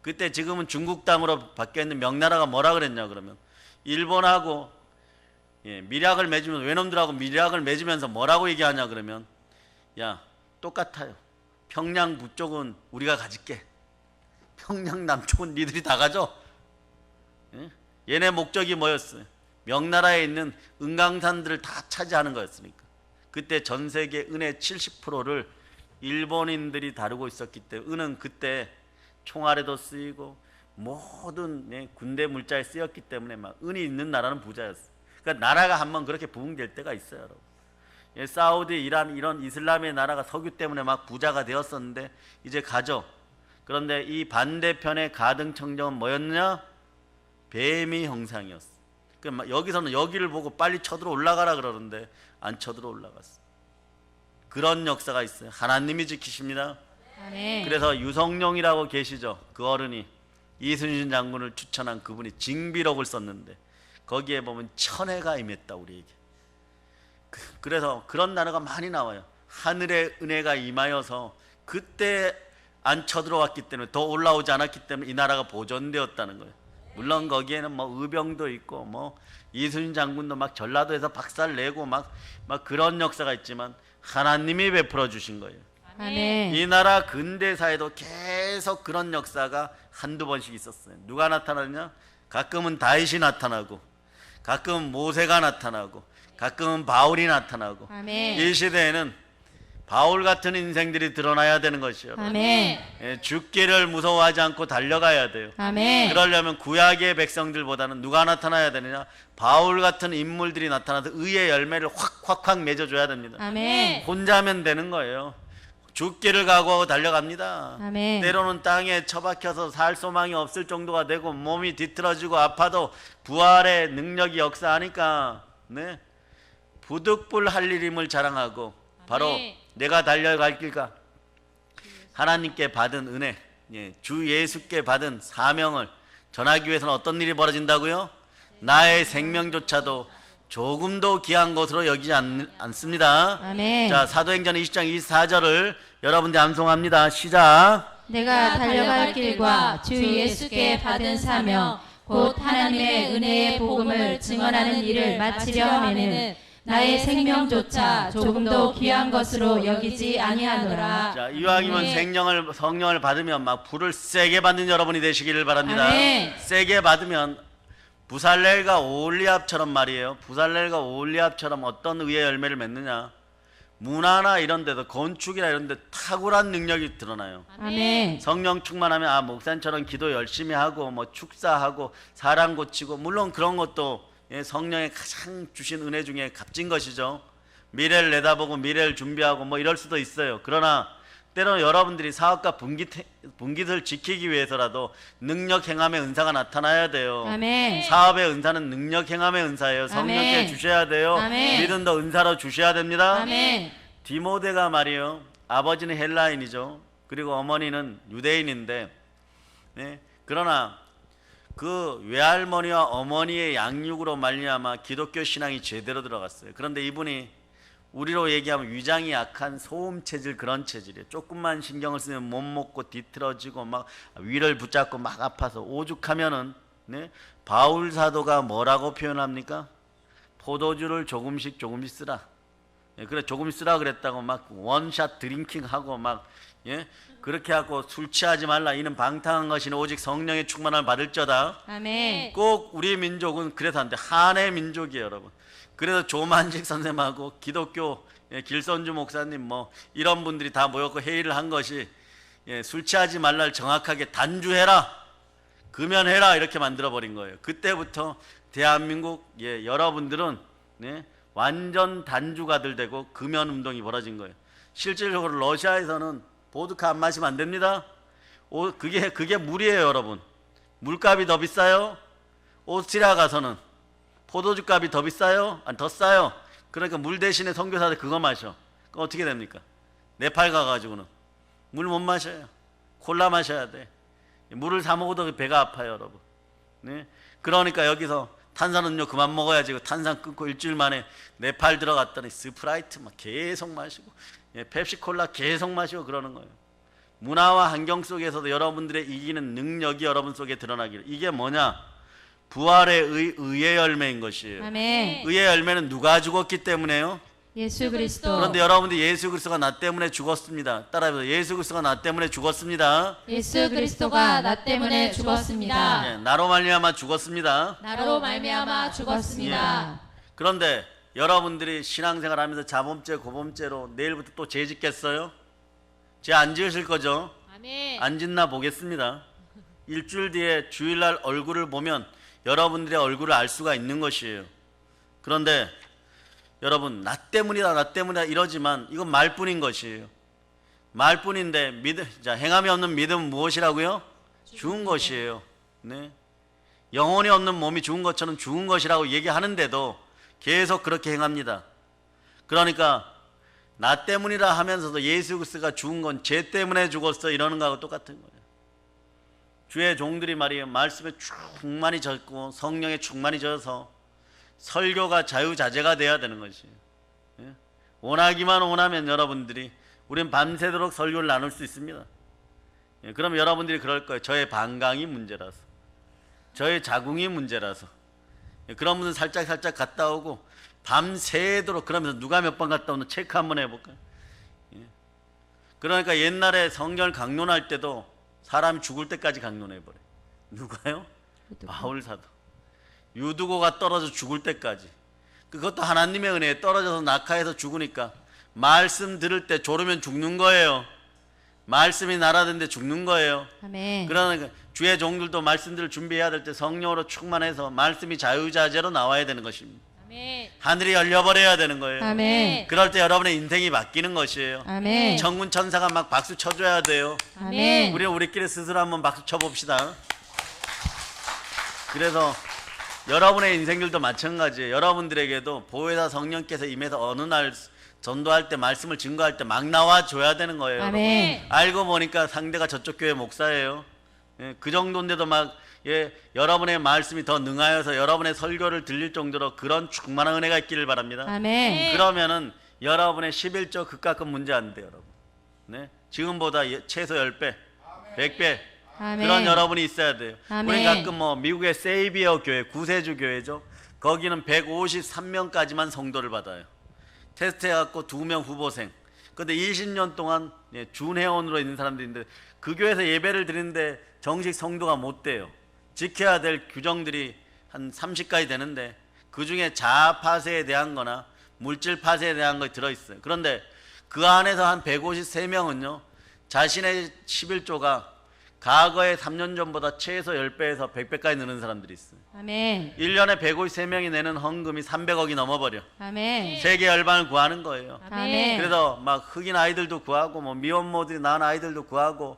그때 지금은 중국 땅으로 바뀌어있는 명나라가 뭐라 그랬냐 그러면 일본하고 밀약을 맺으면서 외놈들하고 밀약을 맺으면서 뭐라고 얘기하냐 그러면 야 똑같아요. 평양 북쪽은 우리가 가질게. 평양 남쪽은 니들이 다 가져. 얘네 목적이 뭐였어요? 명나라에 있는 은강산들을 다 차지하는 거였으니까. 그때 전 세계 은의 70%를 일본인들이 다루고 있었기 때문에 은은 그때 총알에도 쓰이고 모든 군대 물자에 쓰였기 때문에 막 은이 있는 나라는 부자였어요. 그러니까 나라가 한번 그렇게 부흥될 때가 있어요, 여러분. 사우디, 이란 이런 이슬람의 나라가 석유 때문에 막 부자가 되었었는데 이제 가죠. 그런데 이 반대편의 가등청정은 뭐였냐? 뱀이 형상이었어. 그러니까 여기서는 여기를 보고 빨리 쳐들어 올라가라 그러는데 안 쳐들어 올라갔어. 그런 역사가 있어요. 하나님이 지키십니다. 아멘. 그래서 유성룡이라고 계시죠. 그 어른이 이순신 장군을 추천한 그분이 징비록을 썼는데 거기에 보면 천혜가 임했다 우리에게. 그래서 그런 단어가 많이 나와요. 하늘의 은혜가 임하여서 그때 안 쳐들어왔기 때문에 더 올라오지 않았기 때문에 이 나라가 보존되었다는 거예요. 물론 거기에는 뭐 의병도 있고 뭐 이순신 장군도 막 전라도에서 박살 내고 막 그런 역사가 있지만 하나님이 베풀어 주신 거예요. 아멘. 이 나라 근대사에도 계속 그런 역사가 한두 번씩 있었어요. 누가 나타나냐? 가끔은 다윗이 나타나고 가끔은 모세가 나타나고 가끔은 바울이 나타나고. 아멘. 이 시대에는 바울 같은 인생들이 드러나야 되는 것이요. 아멘. 죽기를 무서워하지 않고 달려가야 돼요. 아멘. 그러려면 구약의 백성들보다는 누가 나타나야 되느냐? 바울 같은 인물들이 나타나서 의의 열매를 확 맺어줘야 됩니다. 아멘. 혼자면 되는 거예요. 죽기를 각오하고 달려갑니다. 아멘. 때로는 땅에 처박혀서 살 소망이 없을 정도가 되고 몸이 뒤틀어지고 아파도 부활의 능력이 역사하니까 부득불 할 일임을 자랑하고 바로 내가 달려갈 길과 하나님께 받은 은혜, 주 예수께 받은 사명을 전하기 위해서는 어떤 일이 벌어진다고요? 나의 생명조차도 조금도 귀한 것으로 여기지 않습니다. 아멘. 자, 사도행전 20장 24절을 여러분들 암송합니다. 시작. 내가 달려갈 길과 주 예수께 받은 사명 곧 하나님의 은혜의 복음을 증언하는 일을 마치려 하면은 나의 생명조차 조금도 귀한 것으로 여기지 아니하노라. 자, 이왕이면 성령을 받으면 막 불을 세게 받는 여러분이 되시기를 바랍니다. 아멘. 세게 받으면 부살렐과 오홀리압처럼 말이에요. 부살렐과 오홀리압처럼 어떤 의의 열매를 맺느냐? 문화나 이런 데도 건축이나 이런 데 탁월한 능력이 드러나요. 아멘. 성령 충만하면 목사님처럼 기도 열심히 하고 뭐 축사하고 사람 고치고 물론 그런 것도 성령의 가장 주신 은혜 중에 값진 것이죠. 미래를 내다보고 미래를 준비하고 뭐 이럴 수도 있어요. 그러나 때로는 여러분들이 사업과 분깃을 지키기 위해서라도 능력 행함의 은사가 나타나야 돼요. 아멘. 사업의 은사는 능력 행함의 은사예요. 성령께 아멘. 주셔야 돼요. 아멘. 믿음도 은사로 주셔야 됩니다. 아멘. 디모데가 말이요. 아버지는 헬라인이죠. 그리고 어머니는 유대인인데 그러나 그 외할머니와 어머니의 양육으로 말미암아 기독교 신앙이 제대로 들어갔어요. 그런데 이분이 우리로 얘기하면 위장이 약한 소음 체질 그런 체질이에요. 조금만 신경을 쓰면 못 먹고 뒤틀어지고 막 위를 붙잡고 막 아파서 오죽하면은 바울 사도가 뭐라고 표현합니까? 포도주를 조금씩 쓰라. 그래 조금씩 쓰라 그랬다고 막 원샷 드링킹하고 막 그렇게 하고 술 취하지 말라. 이는 방탕한 것이니 오직 성령의 충만함을 받을저다. 아멘. 꼭 우리 민족은 그래서 안 돼. 한의 민족이에요, 여러분. 그래서 조만식 선생님하고 기독교 길선주 목사님 뭐 이런 분들이 다 모였고 회의를 한 것이 술 취하지 말라를 정확하게 단주해라, 금연해라 이렇게 만들어 버린 거예요. 그때부터 대한민국 여러분들은 완전 단주가들 되고 금연 운동이 벌어진 거예요. 실질적으로 러시아에서는 보드카 안 마시면 안 됩니다. 그게 물이에요, 여러분. 물값이 더 비싸요. 오스트리아 가서는 포도주 값이 더 비싸요? 아니 더 싸요? 그러니까 물 대신에 선교사들 그거 마셔. 그럼 어떻게 됩니까? 네팔 가가지고는 물 못 마셔요. 콜라 마셔야 돼. 물을 사 먹어도 배가 아파요, 여러분. 그러니까 여기서 탄산음료 그만 먹어야지. 그 탄산 끊고 일주일 만에 네팔 들어갔더니 스프라이트 막 계속 마시고 펩시콜라 계속 마시고 그러는 거예요. 문화와 환경 속에서도 여러분들의 이기는 능력이 여러분 속에 드러나기를. 이게 뭐냐? 부활의 의의 열매인 것이에요. 아멘. 의의 열매는 누가 죽었기 때문에요? 예수 그리스도. 그런데 여러분들 예수 그리스도가 나 때문에 죽었습니다. 따라해서 예수 그리스도가 나 때문에 죽었습니다. 예수 그리스도가 나 때문에 죽었습니다. 나로 말미암아 죽었습니다. 나로 말미암아 죽었습니다. 그런데 여러분들이 신앙생활하면서 자범죄 고범죄로 내일부터 또 죄 짓겠어요? 죄 안 지으실 거죠? 아멘. 안 짓나 보겠습니다. 일주일 뒤에 주일날 얼굴을 보면 여러분들의 얼굴을 알 수가 있는 것이에요. 그런데 여러분, 나 때문이다 이러지만 이건 말뿐인 것이에요. 말뿐인데 행함이 없는 믿음은 무엇이라고요? 죽은 것이에요. 영혼이 없는 몸이 죽은 것처럼 죽은 것이라고 얘기하는데도 계속 그렇게 행합니다. 그러니까 나 때문이라 하면서도 예수 그리스도가 죽은 건 죄 때문에 죽었어 이러는 거하고 똑같은 거예요. 주의 종들이 말이에요, 말씀에 충만히 젖고 성령에 충만히 젖어서 설교가 자유자재가 돼야 되는 것이에요. 원하기만 원하면 여러분들이 우린 밤새도록 설교를 나눌 수 있습니다. 그럼 여러분들이 그럴 거예요. 저의 방광이 문제라서, 저의 자궁이 문제라서. 그런 분은 살짝 갔다 오고 밤새도록, 그러면서 누가 몇 번 갔다 오는 체크 한번 해볼까요? 그러니까 옛날에 성경을 강론할 때도 사람이 죽을 때까지 강론해버려요. 누가요? 바울 사도. 유두고가 떨어져 죽을 때까지. 그것도 하나님의 은혜에 떨어져서 낙하해서 죽으니까 말씀 들을 때 졸으면 죽는 거예요. 말씀이 날아드는데 죽는 거예요. 아멘. 그러니까 주의 종들도 말씀들을 준비해야 될 때 성령으로 충만해서 말씀이 자유자재로 나와야 되는 것입니다. 아멘. 하늘이 열려버려야 되는 거예요. 아멘. 그럴 때 여러분의 인생이 바뀌는 것이에요. 아멘. 천군 천사가 막 박수 쳐줘야 돼요. 아멘. 우리끼리 스스로 한번 박수 쳐봅시다. 그래서 여러분의 인생들도 마찬가지예요. 여러분들에게도 보혜사 성령께서 임해서 어느 날 전도할 때 말씀을 증거할 때 막 나와줘야 되는 거예요. 아멘. 알고 보니까 상대가 저쪽 교회 목사예요. 그 정도인데도 여러분의 말씀이 더 능하여서 여러분의 설교를 들릴 정도로 그런 충만한 은혜가 있기를 바랍니다. 아멘. 그러면은 여러분의 11조 그깎은 문제 안 돼요, 여러분. 지금보다 최소 10배, 100배 아멘. 그런 여러분이 있어야 돼요. 아멘. 우리 가끔 미국의 세이비어 교회, 구세주 교회죠. 거기는 153명까지만 성도를 받아요. 테스트해갖고 2명 후보생. 근데 20년 동안 준회원으로 있는 사람들인데 그 교회에서 예배를 드리는데 정식 성도가 못 돼요. 지켜야 될 규정들이 한 30가지 되는데 그 중에 자아 파쇄에 대한 거나 물질 파쇄에 대한 것이 들어있어요. 그런데 그 안에서 한 153명은요 자신의 11조가 과거에 3년 전보다 최소 10배에서 100배까지 느는 사람들이 있어요. 아멘. 1년에 153명이 내는 헌금이 300억이 넘어버려. 아멘. 세계 열방을 구하는 거예요. 아멘. 그래서 막 흑인 아이들도 구하고 미혼모들이 낳은 아이들도 구하고,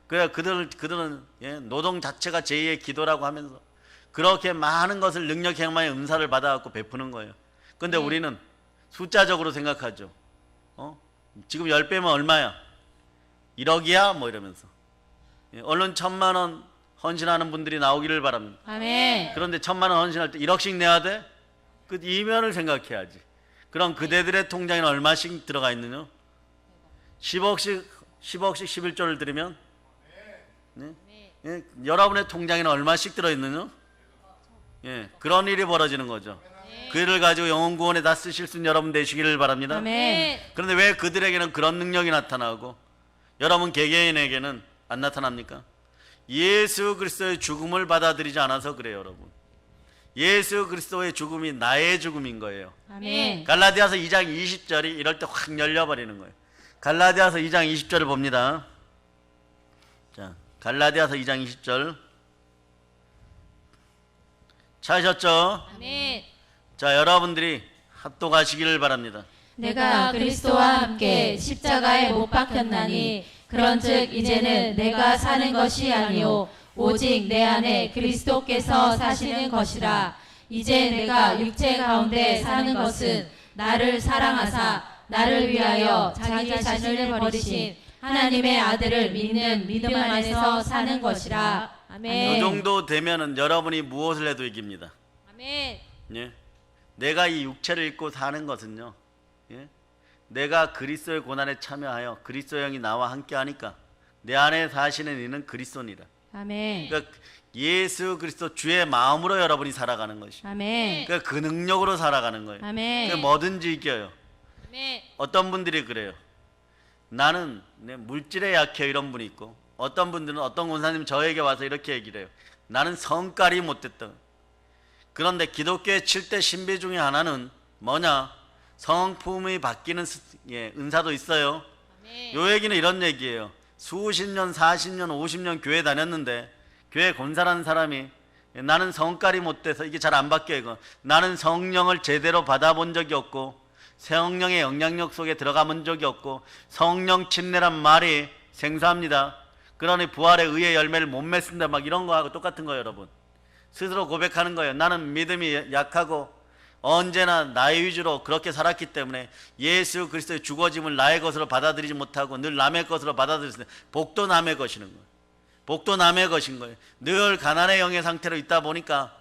그래 그들은 노동 자체가 제2의 기도라고 하면서 그렇게 많은 것을 능력 행망의 은사를 받아갖고 베푸는 거예요. 근데 우리는 숫자적으로 생각하죠. 지금 10배면 얼마야? 1억이야? 뭐 이러면서. 얼른 1,000만 원 헌신하는 분들이 나오기를 바랍니다. 아멘. 그런데 1,000만 원 헌신할 때 1억씩 내야 돼? 그 이면을 생각해야지. 그럼 그대들의 통장에는 얼마씩 들어가 있느냐? 10억씩 11조를 드리면 여러분의 통장에는 얼마씩 들어있느냐? 그런 일이 벌어지는 거죠. 그 일을 가지고 영혼 구원에 다 쓰실 수 있는 여러분 되시기를 바랍니다. 아멘. 그런데 왜 그들에게는 그런 능력이 나타나고 여러분 개개인에게는 안 나타납니까? 예수 그리스도의 죽음을 받아들이지 않아서 그래요, 여러분. 예수 그리스도의 죽음이 나의 죽음인 거예요. 아멘. 갈라디아서 2장 20절이 이럴 때 확 열려버리는 거예요. 갈라디아서 2장 20절을 봅니다. 자, 갈라디아서 2장 20절. 찾으셨죠? 아멘. 자, 여러분들이 합독하시기를 바랍니다. 내가 그리스도와 함께 십자가에 못 박혔나니 그런즉 이제는 내가 사는 것이 아니요 오직 내 안에 그리스도께서 사시는 것이라. 이제 내가 육체 가운데 사는 것은 나를 사랑하사 나를 위하여 자기 자신을 버리신 하나님의 아들을 믿는 믿음 안에서 사는 것이라. 이 아멘. 정도 되면은 여러분이 무엇을 해도 이깁니다. 아멘. 예? 내가 이 육체를 입고 사는 것은요, 예? 내가 그리스도의 고난에 참여하여 그리스도 영이 나와 함께하니까 내 안에 사시는 이는 그리스도니라. 아멘. 그러니까 예수 그리스도 주의 마음으로 여러분이 살아가는 것이. 아멘. 그러니까 그 능력으로 살아가는 거예요. 아멘. 그러니까 뭐든지 이겨요. 아멘. 어떤 분들이 그래요. 나는 내 물질에 약해 이런 분이 있고, 어떤 분들은 어떤 권사님 저에게 와서 이렇게 얘기를 해요. 나는 성깔이 못됐다. 그런데 기독교의 7대 신비 중에 하나는 뭐냐? 성품이 바뀌는 은사도 있어요. 아멘. 요 얘기는 이런 얘기예요. 수십 년, 40년, 50년 교회 다녔는데 교회 권사라는 사람이 나는 성깔이 못돼서 이게 잘 안 바뀌어요. 이거. 나는 성령을 제대로 받아본 적이 없고 성령의 영향력 속에 들어가본 적이 없고 성령 침례란 말이 생소합니다. 그러니 부활의 의의 열매를 못 맺습니다. 막 이런 거하고 똑같은 거예요, 여러분. 스스로 고백하는 거예요. 나는 믿음이 약하고 언제나 나의 위주로 그렇게 살았기 때문에 예수 그리스도의 죽어짐을 나의 것으로 받아들이지 못하고 늘 남의 것으로 받아들였습니다. 복도 남의 것이는 거예요. 복도 남의 것인 거예요. 늘 가난의 영의 상태로 있다 보니까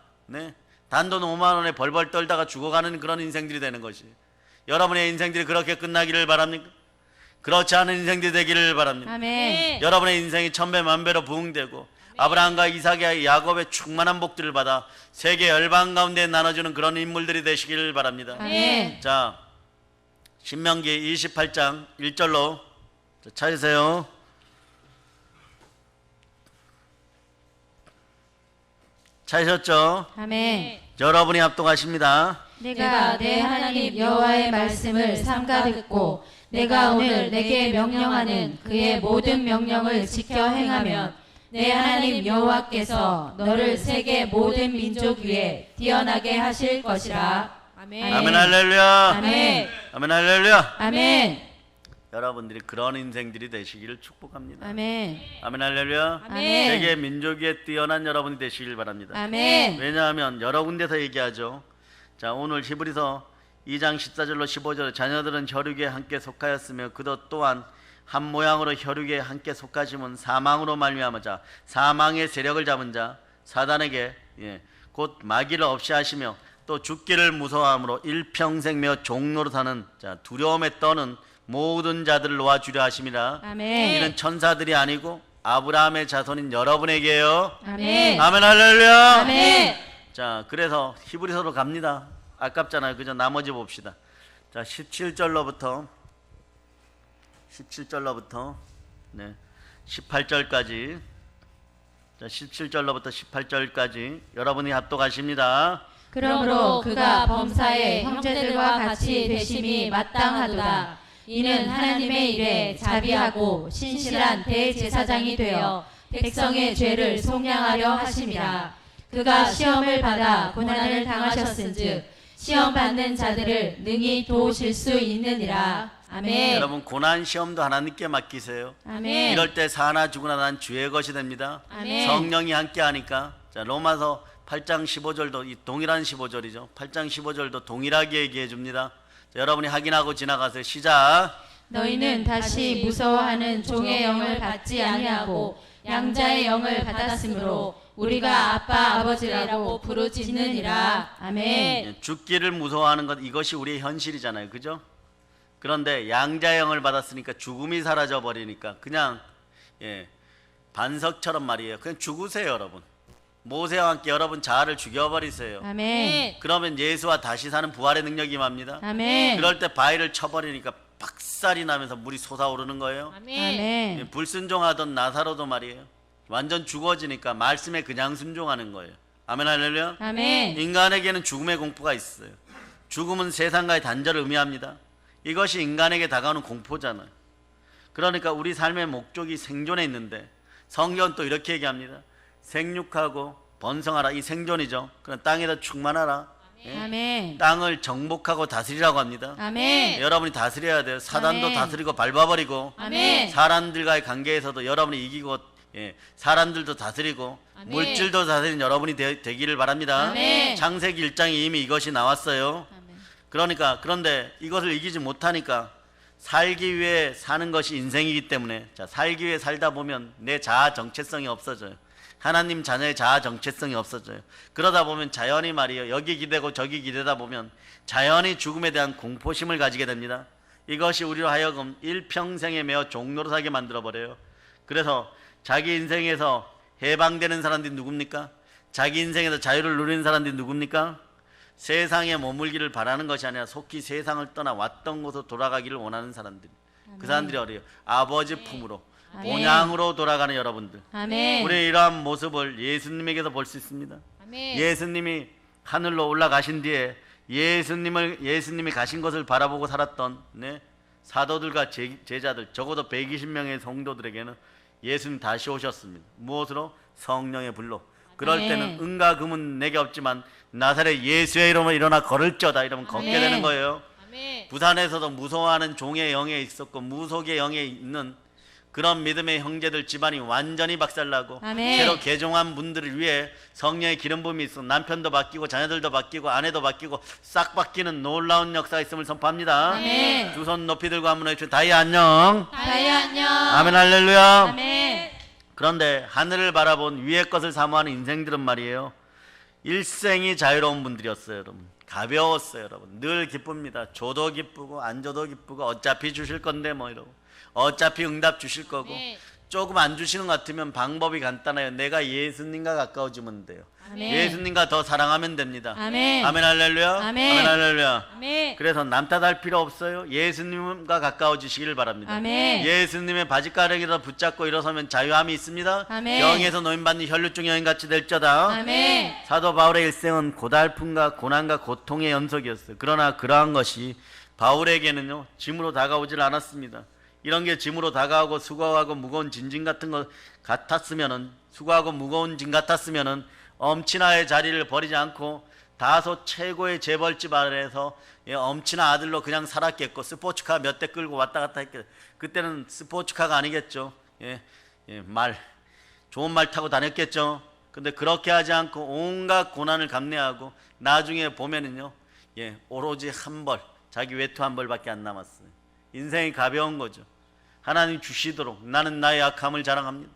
단돈 5만 원에 벌벌 떨다가 죽어가는 그런 인생들이 되는 것이. 여러분의 인생들이 그렇게 끝나기를 바랍니까? 그렇지 않은 인생들이 되기를 바랍니다. 아멘. 여러분의 인생이 천배 만배로 부흥되고 아브라함과 이삭의 야곱의 충만한 복들을 받아 세계 열방 가운데 나눠주는 그런 인물들이 되시길 바랍니다. 아멘. 자, 신명기 28장 1절로 찾으세요. 찾으셨죠? 아멘. 여러분이 합동하십니다. 내가 내 하나님 여호와의 말씀을 삼가 듣고 내가 오늘 내게 명령하는 그의 모든 명령을 지켜 행하면 내 하나님 여호와께서 너를 세계 모든 민족 위에 뛰어나게 하실 것이라. 아멘. 아멘 할렐루야. 아멘. 아멘 할렐루야. 아멘. 여러분들이 그런 인생들이 되시기를 축복합니다. 아멘. 아멘 할렐루야. 아멘. 세계 민족 위에 뛰어난 여러분이 되시길 바랍니다. 아멘. 왜냐하면 여러 군데서 얘기하죠. 자, 오늘 히브리서 2장 14절로 15절 자녀들은 혈육에 함께 속하였으며 그도 또한 한 모양으로 혈육에 함께 속하심은 사망으로 말미암아 사망의 세력을 잡은 자 사단에게 곧 마귀를 없이 하시며 또 죽기를 무서워함으로 일평생 며 종로로 사는 두려움에 떠는 모든 자들을 놓아주려 하심이라. 아멘. 이는 천사들이 아니고 아브라함의 자손인 여러분에게요. 아멘. 아멘 할렐루야. 아멘. 자, 그래서 히브리서로 갑니다. 아깝잖아요. 그죠? 나머지 봅시다. 자, 17절로부터 18절까지. 자, 17절로부터 18절까지 여러분이 합독하십니다. 그러므로 그가 범사에 형제들과 같이 되심이 마땅하도다. 이는 하나님의 일에 자비하고 신실한 대제사장이 되어 백성의 죄를 속량하려 하심이라. 그가 시험을 받아 고난을 당하셨은즉 시험 받는 자들을 능히 도우실 수 있느니라. 아멘. 여러분 고난 시험도 하나님께 맡기세요. 아멘. 이럴 때 사나 죽으나 난 주의 것이 됩니다. 아멘. 성령이 함께 하니까. 자, 로마서 8장 15절도 이 동일한 15절이죠. 8장 15절도 동일하게 얘기해 줍니다. 자, 여러분이 확인하고 지나가세요. 시작. 너희는 다시 무서워하는 종의 영을 받지 아니하고 양자의 영을 받았으므로 우리가 아빠 아버지라고 부르짖느니라. 아멘. 죽기를 무서워하는 것 이것이 우리의 현실이잖아요. 그죠? 그런데 양자의 영을 받았으니까 죽음이 사라져 버리니까 그냥 반석처럼 말이에요. 그냥 죽으세요, 여러분. 모세와 함께 여러분 자아를 죽여버리세요. 아멘. 그러면 예수와 다시 사는 부활의 능력이 임합니다. 아멘. 그럴 때 바위를 쳐버리니까 박살이 나면서 물이 솟아오르는 거예요. 아멘. 아멘. 불순종하던 나사로도 말이에요. 완전 죽어지니까 말씀에 그냥 순종하는 거예요. 아멘 할렐루야. 아멘. 인간에게는 죽음의 공포가 있어요. 죽음은 세상과의 단절을 의미합니다. 이것이 인간에게 다가오는 공포잖아요. 그러니까 우리 삶의 목적이 생존에 있는데 성경은 또 이렇게 얘기합니다. 생육하고 번성하라. 이 생존이죠. 그럼 땅에다 충만하라. 예? 아멘. 땅을 정복하고 다스리라고 합니다. 아멘. 여러분이 다스려야 돼요. 사단도 아멘. 다스리고 밟아버리고 아멘. 사람들과의 관계에서도 여러분이 이기고 사람들도 다스리고 아멘. 물질도 다스리는 여러분이 되기를 바랍니다. 아멘. 창세기 1장에 이미 이것이 나왔어요. 아멘. 그러니까 그런데 이것을 이기지 못하니까 살기 위해 사는 것이 인생이기 때문에 자, 살기 위해 살다 보면 내 자아 정체성이 없어져요. 하나님 자녀의 자아 정체성이 없어져요. 그러다 보면 자연히 말이에요. 여기 기대고 저기 기대다 보면 자연히 죽음에 대한 공포심을 가지게 됩니다. 이것이 우리로 하여금 일평생에 매어 종로로 살게 만들어버려요. 그래서 자기 인생에서 해방되는 사람들이 누굽니까? 자기 인생에서 자유를 누리는 사람들이 누굽니까? 세상에 머물기를 바라는 것이 아니라 속히 세상을 떠나 왔던 곳으로 돌아가기를 원하는 사람들. 그 사람들이 어려요. 아버지 품으로 아멘. 본향으로 돌아가는 여러분들. 아멘. 우리 이러한 모습을 예수님에게서 볼 수 있습니다. 아멘. 예수님이 하늘로 올라가신 뒤에 예수님이 가신 것을 바라보고 살았던 사도들과 제자들 적어도 120명의 성도들에게는 예수님 다시 오셨습니다. 무엇으로? 성령의 불로. 그럴 아멘. 때는 은과 금은 내게 없지만 나사렛 예수의 이름으로 일어나 걸을지어다 이러면 걷게 아멘. 되는 거예요. 아멘. 부산에서도 무서워하는 종의 영에 있었고 무속의 영에 있는 그런 믿음의 형제들 집안이 완전히 박살나고 아멘. 새로 개종한 분들을 위해 성령의 기름 부음이 있어 남편도 바뀌고 자녀들도 바뀌고 아내도 바뀌고 싹 바뀌는 놀라운 역사가 있음을 선포합니다. 아멘. 두 손 높이 들고 한번 해주세요. 다이 안녕. 다이 안녕. 아멘 할렐루야. 아멘. 그런데 하늘을 바라본 위의 것을 사모하는 인생들은 말이에요. 일생이 자유로운 분들이었어요. 여러분. 가벼웠어요. 여러분. 늘 기쁩니다. 줘도 기쁘고 안 줘도 기쁘고 어차피 주실 건데 뭐 이러고 어차피 응답 주실 거고 아멘. 조금 안 주시는 것 같으면 방법이 간단해요. 내가 예수님과 가까워지면 돼요. 아멘. 예수님과 더 사랑하면 됩니다. 아멘. 아멘 할렐루야. 아멘. 할렐루야. 아멘. 그래서 남 탓할 필요 없어요. 예수님과 가까워지시길 바랍니다. 아멘. 예수님의 바짓가랑이로 붙잡고 일어서면 자유함이 있습니다. 아멘. 병에서 노인받는 혈류증 여인같이 될저다. 아멘. 사도 바울의 일생은 고달픔과 고난과 고통의 연속이었어요. 그러나 그러한 것이 바울에게는요 짐으로 다가오질 않았습니다. 이런 게 짐으로 다가오고 수고하고 무거운 진진 같은 것 같았으면은 수고하고 무거운 짐 같았으면은 엄친아의 자리를 버리지 않고 다소 최고의 재벌집 아래에서 엄친아 아들로 그냥 살았겠고 스포츠카 몇 대 끌고 왔다 갔다 했겠죠. 그때는 스포츠카가 아니겠죠. 좋은 말 타고 다녔겠죠. 근데 그렇게 하지 않고 온갖 고난을 감내하고 나중에 보면은요 오로지 한 벌, 자기 외투 한 벌밖에 안 남았어요. 인생이 가벼운 거죠. 하나님 주시도록 나는 나의 약함을 자랑합니다.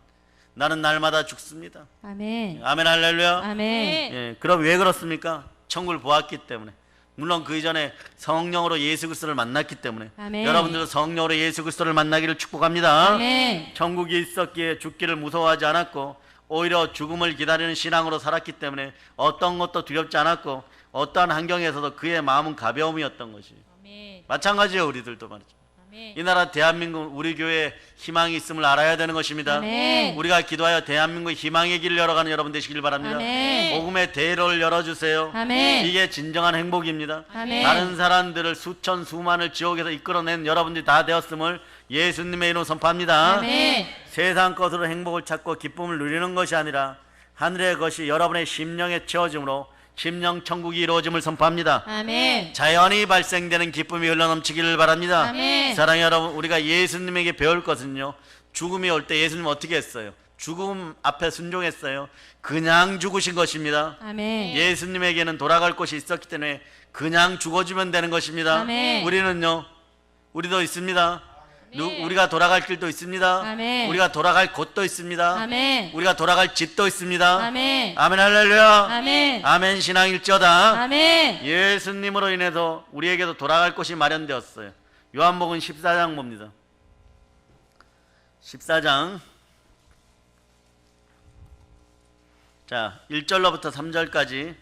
나는 날마다 죽습니다. 아멘. 아멘 할렐루야. 아멘. 그럼 왜 그렇습니까? 천국을 보았기 때문에. 물론 그 이전에 성령으로 예수 그리스도를 만났기 때문에. 아멘. 여러분들도 성령으로 예수 그리스도를 만나기를 축복합니다. 아멘. 천국이 있었기에 죽기를 무서워하지 않았고 오히려 죽음을 기다리는 신앙으로 살았기 때문에 어떤 것도 두렵지 않았고 어떠한 환경에서도 그의 마음은 가벼움이었던 것이. 아멘. 마찬가지예요. 우리들도 말이죠. 아멘. 이 나라 대한민국 우리 교회에 희망이 있음을 알아야 되는 것입니다. 아멘. 우리가 기도하여 대한민국의 희망의 길을 열어가는 여러분 되시길 바랍니다. 아멘. 복음의 대로를 열어주세요. 아멘. 이게 진정한 행복입니다. 아멘. 다른 사람들을 수천 수만을 지옥에서 이끌어낸 여러분들이 다 되었음을 예수님의 이름으로 선포합니다. 아멘. 세상 것으로 행복을 찾고 기쁨을 누리는 것이 아니라 하늘의 것이 여러분의 심령에 채워짐으로 심령 천국이 이루어짐을 선포합니다. 아멘. 자연히 발생되는 기쁨이 흘러넘치기를 바랍니다. 아멘. 사랑하는 여러분, 우리가 예수님에게 배울 것은요, 죽음이 올 때 예수님 어떻게 했어요? 죽음 앞에 순종했어요. 그냥 죽으신 것입니다. 아멘. 예수님에게는 돌아갈 곳이 있었기 때문에 그냥 죽어주면 되는 것입니다. 아멘. 우리는요, 우리도 있습니다. 우리가 돌아갈 길도 있습니다. 아멘. 우리가 돌아갈 곳도 있습니다. 아멘. 우리가 돌아갈 집도 있습니다. 아멘. 아멘 할렐루야. 아멘. 아멘 신앙일지어다. 아멘. 예수님으로 인해서 우리에게도 돌아갈 곳이 마련되었어요. 요한복음 14장 봅니다. 14장 자 1절로부터 3절까지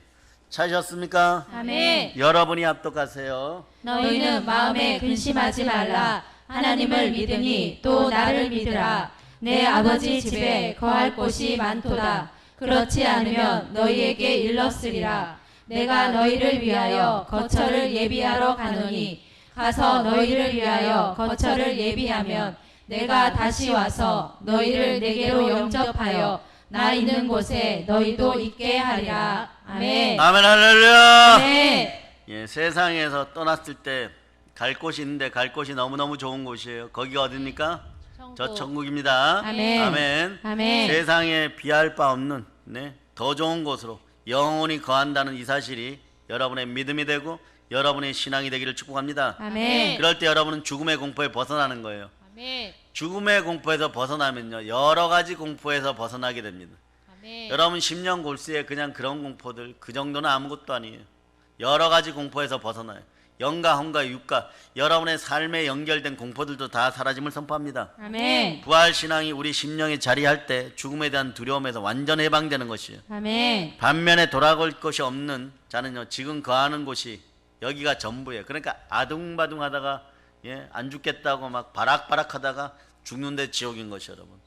찾으셨습니까? 아멘. 여러분이 합독하세요. 너희는 마음에 근심하지 말라. 하나님을 믿으니 또 나를 믿으라. 내 아버지 집에 거할 곳이 많도다. 그렇지 않으면 너희에게 일렀으리라. 내가 너희를 위하여 거처를 예비하러 가노니 가서 너희를 위하여 거처를 예비하면 내가 다시 와서 너희를 내게로 영접하여 나 있는 곳에 너희도 있게 하리라. 아멘. 아멘 할렐루야. 아멘. 예, 세상에서 떠났을 때 갈 곳이 있는데 갈 곳이 너무너무 좋은 곳이에요. 거기가 어디입니까? 저 천국입니다. 아멘. 아멘. 아멘. 세상에 비할 바 없는 더 좋은 곳으로 영원히 거한다는 이 사실이 여러분의 믿음이 되고 여러분의 신앙이 되기를 축복합니다. 아멘. 그럴 때 여러분은 죽음의 공포에 벗어나는 거예요. 아멘. 죽음의 공포에서 벗어나면요, 여러 가지 공포에서 벗어나게 됩니다. 아멘. 여러분 10년 골수에 그냥 그런 공포들 그 정도는 아무것도 아니에요. 여러 가지 공포에서 벗어나요. 영가, 혼가, 육가, 여러분의 삶에 연결된 공포들도 다 사라짐을 선포합니다. 아멘. 부활 신앙이 우리 심령에 자리할 때 죽음에 대한 두려움에서 완전 해방되는 것이에요. 아멘. 반면에 돌아갈 것이 없는 자는요, 지금 거하는 곳이 여기가 전부예요. 그러니까 아둥바둥하다가 안 죽겠다고 막 바락바락하다가 죽는데 지옥인 것이 여러분.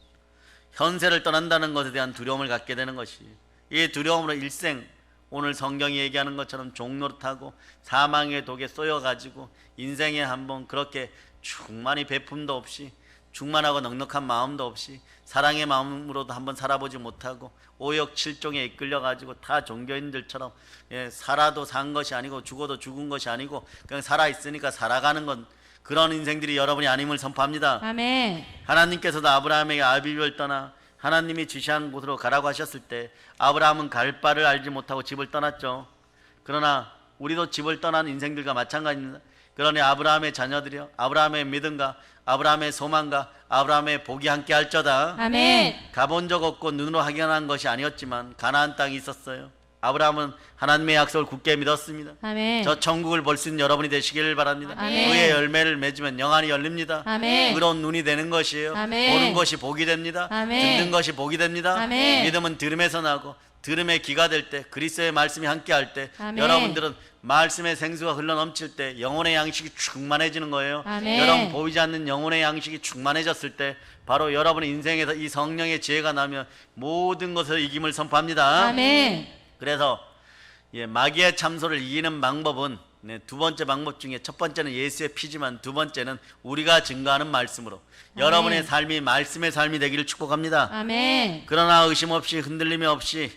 현세를 떠난다는 것에 대한 두려움을 갖게 되는 것이, 이 두려움으로 일생 오늘 성경이 얘기하는 것처럼 종노릇하고 사망의 독에 쏘여가지고 인생에 한번 그렇게 충만히 베품도 없이 충만하고 넉넉한 마음도 없이 사랑의 마음으로도 한번 살아보지 못하고 오역칠종에 이끌려가지고 다 종교인들처럼 살아도 산 것이 아니고 죽어도 죽은 것이 아니고 그냥 살아있으니까 살아가는 건 그런 인생들이 여러분이 아님을 선포합니다. 아멘. 하나님께서도 아브라함에게 아비집을 떠나 하나님이 지시한 곳으로 가라고 하셨을 때 아브라함은 갈 바를 알지 못하고 집을 떠났죠. 그러나 우리도 집을 떠난 인생들과 마찬가지입니다. 그러니 아브라함의 자녀들이요, 아브라함의 믿음과 아브라함의 소망과 아브라함의 복이 함께 할저다. 아멘. 가본 적 없고 눈으로 확인한 것이 아니었지만 가나안 땅이 있었어요. 아브라함은 하나님의 약속을 굳게 믿었습니다. 아멘. 저 천국을 볼 수 있는 여러분이 되시기를 바랍니다. 아멘. 그의 열매를 맺으면 영안이 열립니다. 아멘. 의로운 눈이 되는 것이에요. 아멘. 보는 것이 복이 됩니다. 아멘. 듣는 것이 복이 됩니다. 아멘. 믿음은 들음에서 나고 들음의 기가 될 때, 그리스도의 말씀이 함께 할 때, 아멘. 여러분들은 말씀의 생수가 흘러 넘칠 때 영혼의 양식이 충만해지는 거예요. 아멘. 여러분 보이지 않는 영혼의 양식이 충만해졌을 때 바로 여러분의 인생에서 이 성령의 지혜가 나면 모든 것을 이김을 선포합니다. 아멘. 그래서 마귀의 참소를 이기는 방법은 두 번째 방법 중에 첫 번째는 예수의 피지만 두 번째는 우리가 증거하는 말씀으로 여러분의 삶이 말씀의 삶이 되기를 축복합니다. 아멘. 그러나 의심 없이 흔들림이 없이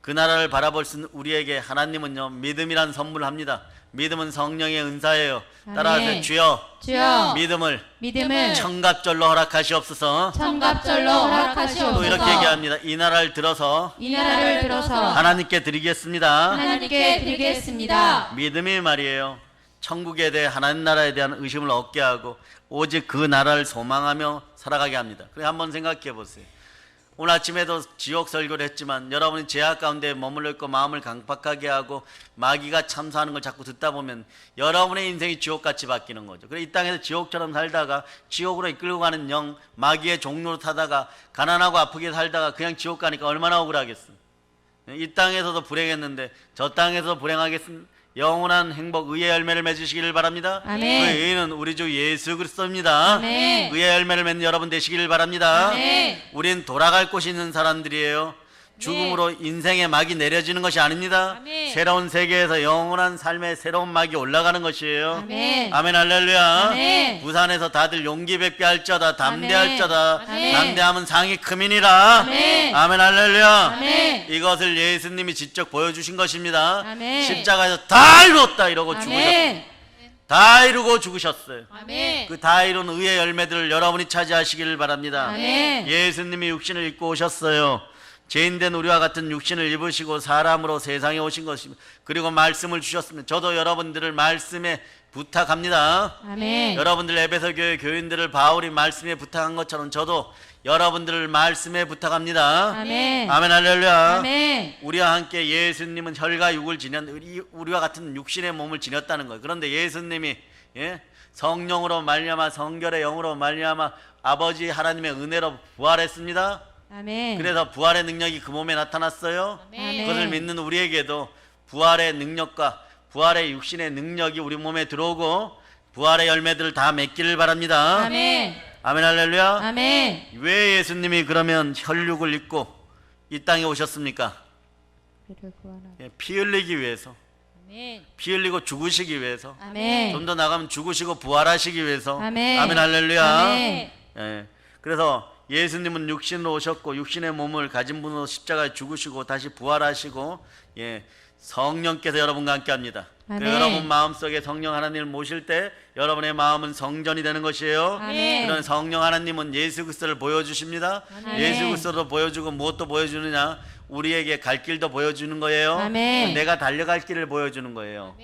그 나라를 바라볼 수 있는 우리에게 하나님은요, 믿음이란 선물을 합니다. 믿음은 성령의 은사예요. 따라하세요. 아멘. 주여 주여 믿음을 청갑절로 허락하시옵소서. 청갑절로 허락하시옵소서. 또 이렇게 얘기합니다. 이 나라를 들어서 이 나라를 들어서 하나님께 드리겠습니다. 하나님께 드리겠습니다. 믿음이 말이에요, 천국에 대해 하나님 나라에 대한 의심을 얻게 하고 오직 그 나라를 소망하며 살아가게 합니다. 그래 한번 생각해 보세요. 오늘 아침에도 지옥 설교를 했지만 여러분이 죄악 가운데 머물러 있고 마음을 강팍하게 하고 마귀가 참소하는 걸 자꾸 듣다 보면 여러분의 인생이 지옥같이 바뀌는 거죠. 그래 이 땅에서 지옥처럼 살다가 지옥으로 이끌고 가는 영, 마귀의 종로로 타다가 가난하고 아프게 살다가 그냥 지옥 가니까 얼마나 억울하겠어요. 이 땅에서도 불행했는데 저 땅에서도 불행하겠습니다. 영원한 행복, 의의 열매를 맺으시기를 바랍니다. 아멘. 그 의는 우리 주 예수 그리스도입니다. 아멘. 의의 열매를 맺는 여러분 되시기를 바랍니다. 아멘. 우린 돌아갈 곳이 있는 사람들이에요. 죽음으로 인생의 막이 내려지는 것이 아닙니다. 아멘. 새로운 세계에서 영원한 삶의 새로운 막이 올라가는 것이에요. 아멘. 아멘 할렐루야. 아멘. 부산에서 다들 용기 뵙게 할저다, 담대할저다. 아멘. 담대함은 상이 크민이라. 아멘. 아멘 할렐루야. 아멘. 이것을 예수님이 직접 보여주신 것입니다. 아멘. 십자가에서 다 이뤘다 이러고 죽으셨어요. 아멘. 다 이루고 죽으셨어요. 아멘. 그 다 이룬 의의 열매들을 여러분이 차지하시기를 바랍니다. 아멘. 예수님이 육신을 입고 오셨어요. 죄인된 우리와 같은 육신을 입으시고 사람으로 세상에 오신 것입니다. 그리고 말씀을 주셨습니다. 저도 여러분들을 말씀에 부탁합니다. 아멘. 여러분들 에베소 교회 교인들을 바울이 말씀에 부탁한 것처럼 저도 여러분들을 말씀에 부탁합니다. 아멘. 아멘 할렐루야. 아멘. 우리와 함께 예수님은 혈과 육을 지녔, 우리와 같은 육신의 몸을 지녔다는 거예요. 그런데 예수님이 성령으로 말미암아 성결의 영으로 말미암아 아버지 하나님의 은혜로 부활했습니다. 아멘. 그래서 부활의 능력이 그 몸에 나타났어요. 아멘. 그것을 믿는 우리에게도 부활의 능력과 부활의 육신의 능력이 우리 몸에 들어오고 부활의 열매들을 다 맺기를 바랍니다. 아멘. 아멘 할렐루야. 아멘. 왜 예수님이 그러면 혈육을 입고 이 땅에 오셨습니까? 피 흘리기 위해서, 아멘. 피 흘리고 죽으시기 위해서, 아멘. 좀 더 나가면 죽으시고 부활하시기 위해서. 아멘. 아멘 할렐루야. 아멘. 예. 그래서 예수님은 육신으로 오셨고 육신의 몸을 가진 분으로 십자가에 죽으시고 다시 부활하시고 예, 성령께서 여러분과 함께합니다. 아멘. 여러분 마음속에 성령 하나님을 모실 때 여러분의 마음은 성전이 되는 것이에요. 아멘. 그런 성령 하나님은 예수 그리스도를 보여주십니다. 아멘. 예수 그리스도도 보여주고 무엇도 보여주느냐? 우리에게 갈 길도 보여주는 거예요. 아멘. 내가 달려갈 길을 보여주는 거예요.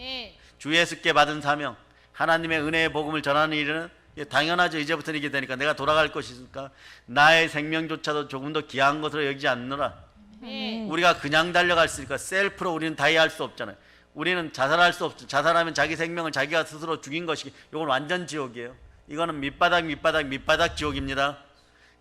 주 예수께 받은 사명, 하나님의 은혜의 복음을 전하는 일은 당연하죠. 이제부터는 이게 되니까 내가 돌아갈 것이니까 나의 생명조차도 조금 더 귀한 것으로 여기지 않느라. 아멘. 우리가 그냥 달려갈 수 있으니까 셀프로 우리는 다이할 수 없잖아요. 우리는 자살할 수 없죠. 자살하면 자기 생명을 자기가 스스로 죽인 것이 이건 완전 지옥이에요. 이거는 밑바닥 지옥입니다.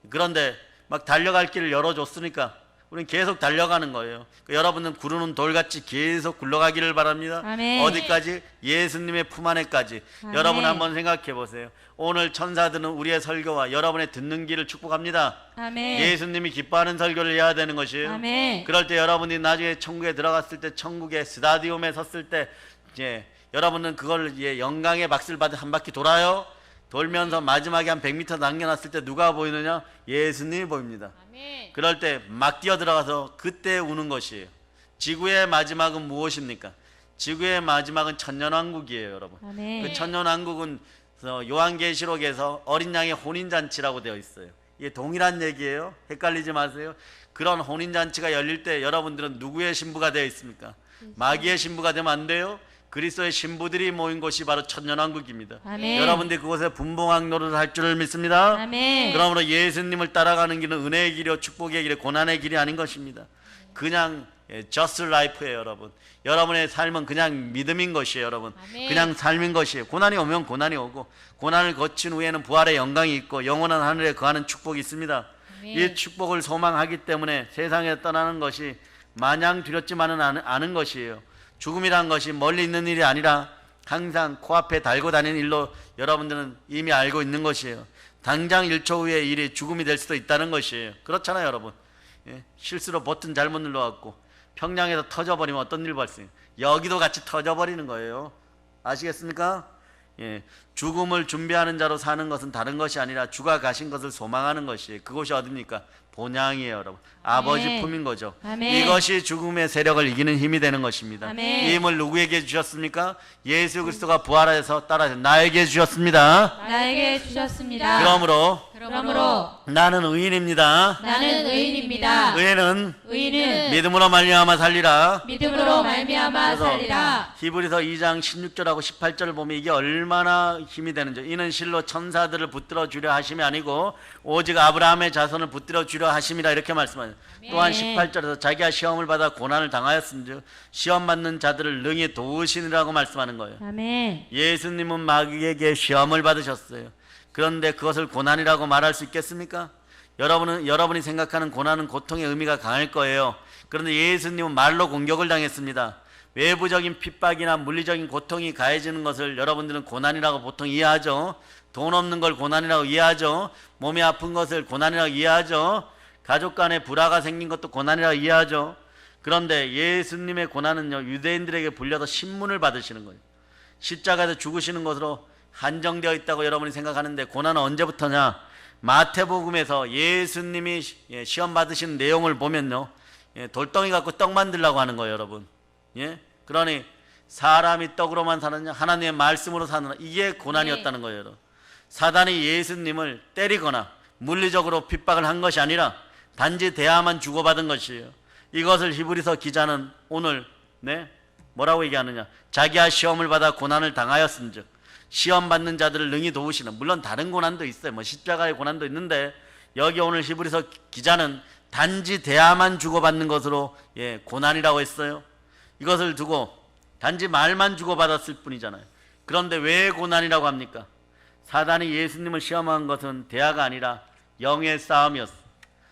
그런데 막 달려갈 길을 열어줬으니까 우리는 계속 달려가는 거예요. 여러분은 구르는 돌같이 계속 굴러가기를 바랍니다. 아멘. 어디까지? 예수님의 품 안에까지. 아멘. 여러분 한번 생각해 보세요. 오늘 천사들은 우리의 설교와 여러분의 듣는 길을 축복합니다. 아멘. 예수님이 기뻐하는 설교를 해야 되는 것이에요. 아멘. 그럴 때 여러분이 나중에 천국에 들어갔을 때 천국의 스타디움에 섰을 때 이제 여러분은 그걸 영광의 박수를 받아 한 바퀴 돌아요. 돌면서 마지막에 한 100m 남겨놨을 때 누가 보이느냐? 예수님이 보입니다. 그럴 때 막 뛰어 들어가서 그때 우는 것이에요. 지구의 마지막은 무엇입니까? 지구의 마지막은 천년왕국이에요, 여러분. 아멘. 그 천년왕국은 요한계시록에서 어린 양의 혼인잔치라고 되어 있어요. 이게 동일한 얘기예요. 헷갈리지 마세요. 그런 혼인잔치가 열릴 때 여러분들은 누구의 신부가 되어 있습니까? 마귀의 신부가 되면 안 돼요. 그리스도의 신부들이 모인 곳이 바로 천년왕국입니다. 아멘. 여러분들이 그곳에 분봉왕 노릇을 할 줄을 믿습니다. 아멘. 그러므로 예수님을 따라가는 길은 은혜의 길이요 축복의 길이 고난의 길이 아닌 것입니다. 그냥 just life예요, 여러분. 여러분의 삶은 그냥 믿음인 것이에요, 여러분. 아멘. 그냥 삶인 것이에요. 고난이 오면 고난이 오고 고난을 거친 후에는 부활의 영광이 있고 영원한 하늘에 거하는 축복이 있습니다. 아멘. 이 축복을 소망하기 때문에 세상에 떠나는 것이 마냥 두렵지만은 않은 것이에요. 죽음이란 것이 멀리 있는 일이 아니라 항상 코앞에 달고 다니는 일로 여러분들은 이미 알고 있는 것이에요. 당장 1초 후에 일이 죽음이 될 수도 있다는 것이에요. 그렇잖아요, 여러분. 예? 실수로 버튼 잘못 눌러갖고 평양에서 터져버리면 어떤 일 발생? 여기도 같이 터져버리는 거예요. 아시겠습니까? 예. 죽음을 준비하는 자로 사는 것은 다른 것이 아니라 주가 가신 것을 소망하는 것이에요. 그것이 어딥니까? 본향이에요, 여러분. 아버지 품인 거죠. 아멘. 이것이 죽음의 세력을 이기는 힘이 되는 것입니다. 아멘. 이 힘을 누구에게 주셨습니까? 예수 그리스도가 부활해서 따라서 나에게 주셨습니다. 나에게 주셨습니다. 그러므로 그러므로 나는 의인입니다. 나는 의인입니다. 의인은 의인은 믿음으로 말미암아 살리라. 믿음으로 말미암아 그래서 살리라. 히브리서 2장 16절하고 18절을 보면 이게 얼마나 힘이 되는지. 이는 실로 천사들을 붙들어 주려 하심이 아니고 오직 아브라함의 자손을 붙들어 주려 하심이라 이렇게 말씀하죠. 또한 18절에서 자기가 시험을 받아 고난을 당하였은즉 시험 받는 자들을 능히 도우시니라고 말씀하는 거예요. 아멘. 예수님은 마귀에게 시험을 받으셨어요. 그런데 그것을 고난이라고 말할 수 있겠습니까? 여러분이 생각하는 고난은 고통의 의미가 강할 거예요. 그런데 예수님은 말로 공격을 당했습니다. 외부적인 핍박이나 물리적인 고통이 가해지는 것을 여러분들은 고난이라고 보통 이해하죠. 돈 없는 걸 고난이라고 이해하죠. 몸이 아픈 것을 고난이라고 이해하죠. 가족 간에 불화가 생긴 것도 고난이라고 이해하죠. 그런데 예수님의 고난은요, 유대인들에게 불려서 신문을 받으시는 거예요. 십자가에서 죽으시는 것으로 한정되어 있다고 여러분이 생각하는데 고난은 언제부터냐? 마태복음에서 예수님이 시험 받으신 내용을 보면요, 돌덩이 갖고 떡 만들려고 하는 거예요, 여러분. 예? 그러니 사람이 떡으로만 사느냐 하나님의 말씀으로 사느냐, 이게 고난이었다는 거예요, 여러분. 사단이 예수님을 때리거나 물리적으로 핍박을 한 것이 아니라 단지 대화만 주고받은 것이에요. 이것을 히브리서 기자는 오늘 뭐라고 얘기하느냐? 자기가 시험을 받아 고난을 당하였은즉 시험 받는 자들을 능히 도우시는, 물론 다른 고난도 있어요. 뭐 십자가의 고난도 있는데 여기 오늘 히브리서 기자는 단지 대화만 주고받는 것으로 고난이라고 했어요. 이것을 두고 단지 말만 주고받았을 뿐이잖아요. 그런데 왜 고난이라고 합니까? 사단이 예수님을 시험한 것은 대화가 아니라 영의 싸움이었어.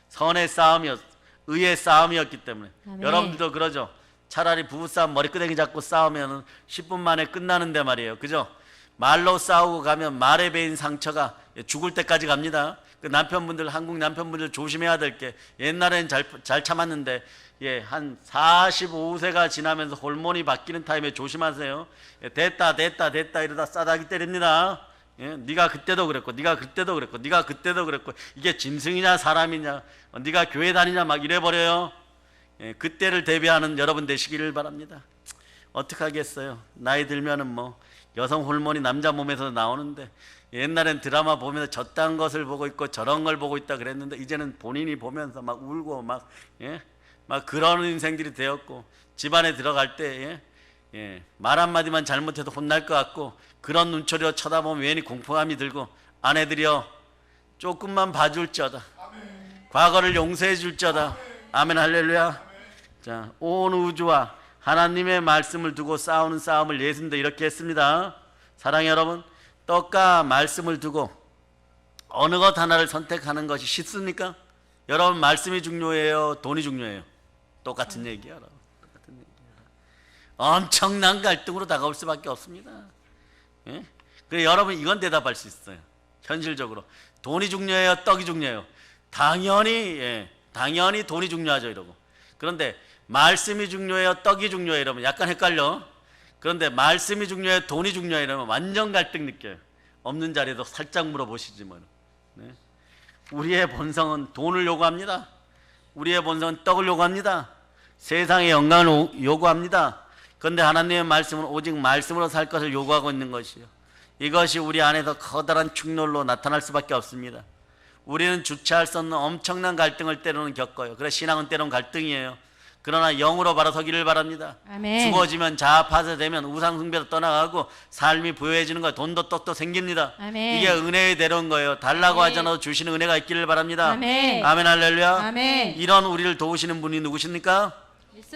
선의 싸움이었어. 의의 싸움이었기 때문에. 아멘. 여러분들도 그러죠. 차라리 부부싸움 머리끄댕이 잡고 싸우면 10분 만에 끝나는데 말이에요. 그죠? 말로 싸우고 가면 말에 베인 상처가 죽을 때까지 갑니다. 그 남편분들, 한국 남편분들 조심해야 될 게, 옛날엔 잘 참았는데 한 45세가 지나면서 호르몬이 바뀌는 타임에 조심하세요. 됐다 이러다 싸다기 때립니다. 예? 네가 그때도 그랬고, 네가 그때도 그랬고, 네가 그때도 그랬고, 이게 짐승이냐 사람이냐, 네가 교회 다니냐 막 이래버려요. 예, 그때를 대비하는 여러분 되시기를 바랍니다. 어떻게 하겠어요? 나이 들면은 뭐 여성 호르몬이 남자 몸에서 나오는데, 옛날엔 드라마 보면서 저딴 것을 보고 있고 저런 걸 보고 있다 그랬는데, 이제는 본인이 보면서 막 울고 막, 예? 막 그런 인생들이 되었고, 집안에 들어갈 때 말 한마디만 잘못해도 혼날 것 같고, 그런 눈초리로 쳐다보면 괜히 공포감이 들고, 아내들이여 조금만 봐줄지어다. 과거를 용서해 줄지어다. 아멘 할렐루야. 자, 온 우주와 하나님의 말씀을 두고 싸우는 싸움을 예수님도 이렇게 했습니다. 사랑해 여러분, 떡과 말씀을 두고 어느 것 하나를 선택하는 것이 쉽습니까? 여러분, 말씀이 중요해요, 돈이 중요해요? 똑같은 얘기야. 똑같은 얘기야. 엄청난 갈등으로 다가올 수밖에 없습니다. 예? 그래 여러분, 이건 대답할 수 있어요. 현실적으로 돈이 중요해요, 떡이 중요해요? 당연히 돈이 중요하죠. 이러고. 그런데 말씀이 중요해요, 떡이 중요해요? 이러면 약간 헷갈려. 그런데 말씀이 중요해요, 돈이 중요해요? 이러면 완전 갈등 느껴요. 없는 자리에도 살짝 물어보시지 뭐. 네? 우리의 본성은 돈을 요구합니다. 우리의 본성은 떡을 요구합니다. 세상의 영광을 요구합니다. 그런데 하나님의 말씀은 오직 말씀으로 살 것을 요구하고 있는 것이요, 이것이 우리 안에서 커다란 축렬로 나타날 수밖에 없습니다. 우리는 주체할 수 없는 엄청난 갈등을 때로는 겪어요. 그래서 신앙은 때로는 갈등이에요. 그러나 영으로 바로 서기를 바랍니다. 아멘. 죽어지면 자아파쇄되면 우상숭배도 떠나가고 삶이 부유해지는 거예요. 돈도 떡도 생깁니다. 아멘. 이게 은혜에 대로운 거예요. 달라고 하지 않아도 주시는 은혜가 있기를 바랍니다. 아멘. 아멘 할렐루야. 아멘. 이런 우리를 도우시는 분이 누구십니까?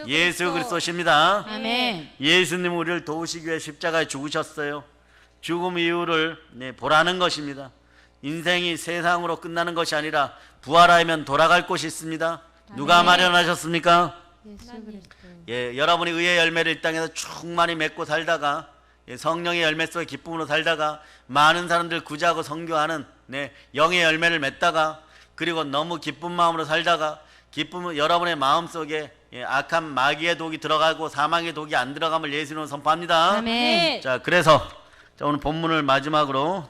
예수 그리스도십니다. 아멘. 예수님 우리를 도우시기 위해 십자가에 죽으셨어요. 죽음 이유를 보라는 것입니다. 인생이 세상으로 끝나는 것이 아니라 부활하면 돌아갈 곳이 있습니다. 누가 마련하셨습니까? 예수 그리스도. 여러분이 의의 열매를 이 땅에서 충만히 맺고 살다가, 성령의 열매 속에 기쁨으로 살다가, 많은 사람들 구제하고 선교하는 영의 열매를 맺다가, 그리고 너무 기쁜 마음으로 살다가, 기쁨은 여러분의 마음속에 악한 마귀의 독이 들어가고 사망의 독이 안 들어감을 예수님으로 선포합니다. 아멘. 자, 그래서 오늘 본문을 마지막으로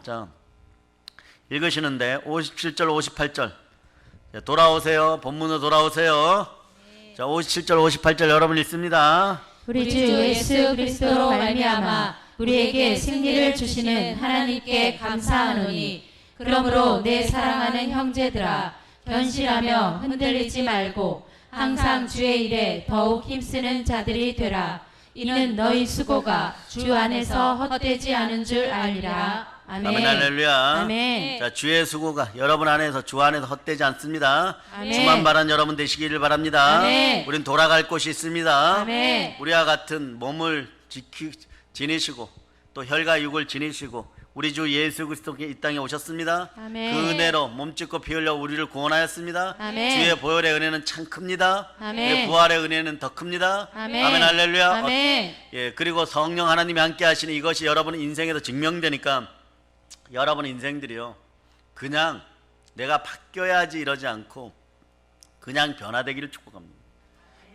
읽으시는데 57절 58절 돌아오세요. 본문으로 돌아오세요. 자, 57절 58절 여러분 읽습니다. 우리 주 예수 그리스도로 말미암아 우리에게 승리를 주시는 하나님께 감사하노니, 그러므로 내 사랑하는 형제들아, 견실하며 흔들리지 말고 항상 주의 일에 더욱 힘쓰는 자들이 되라. 이는 너희 수고가 주 안에서 헛되지 않은 줄 알리라. 아멘. 아멘 할렐루야. 아멘. 자, 주의 수고가 여러분 안에서 주 안에서 헛되지 않습니다. 아멘. 주만 바란 여러분 되시기를 바랍니다. 아멘. 우린 돌아갈 곳이 있습니다. 아멘. 우리와 같은 몸을 지니시고 또 혈과 육을 지니시고 우리 주 예수 그리스도께 이 땅에 오셨습니다. 아멘. 그 은혜로 몸짓고 피 흘려 우리를 구원하였습니다. 아멘. 주의 보혈의 은혜는 참 큽니다. 아멘. 주의 부활의 은혜는 더 큽니다. 아멘. 아멘 할렐루야. 아멘. 그리고 성령 하나님이 함께 하시는 이것이 여러분 인생에서 증명되니까, 여러분 인생들이요, 그냥 내가 바뀌어야지 이러지 않고 그냥 변화되기를 축복합니다.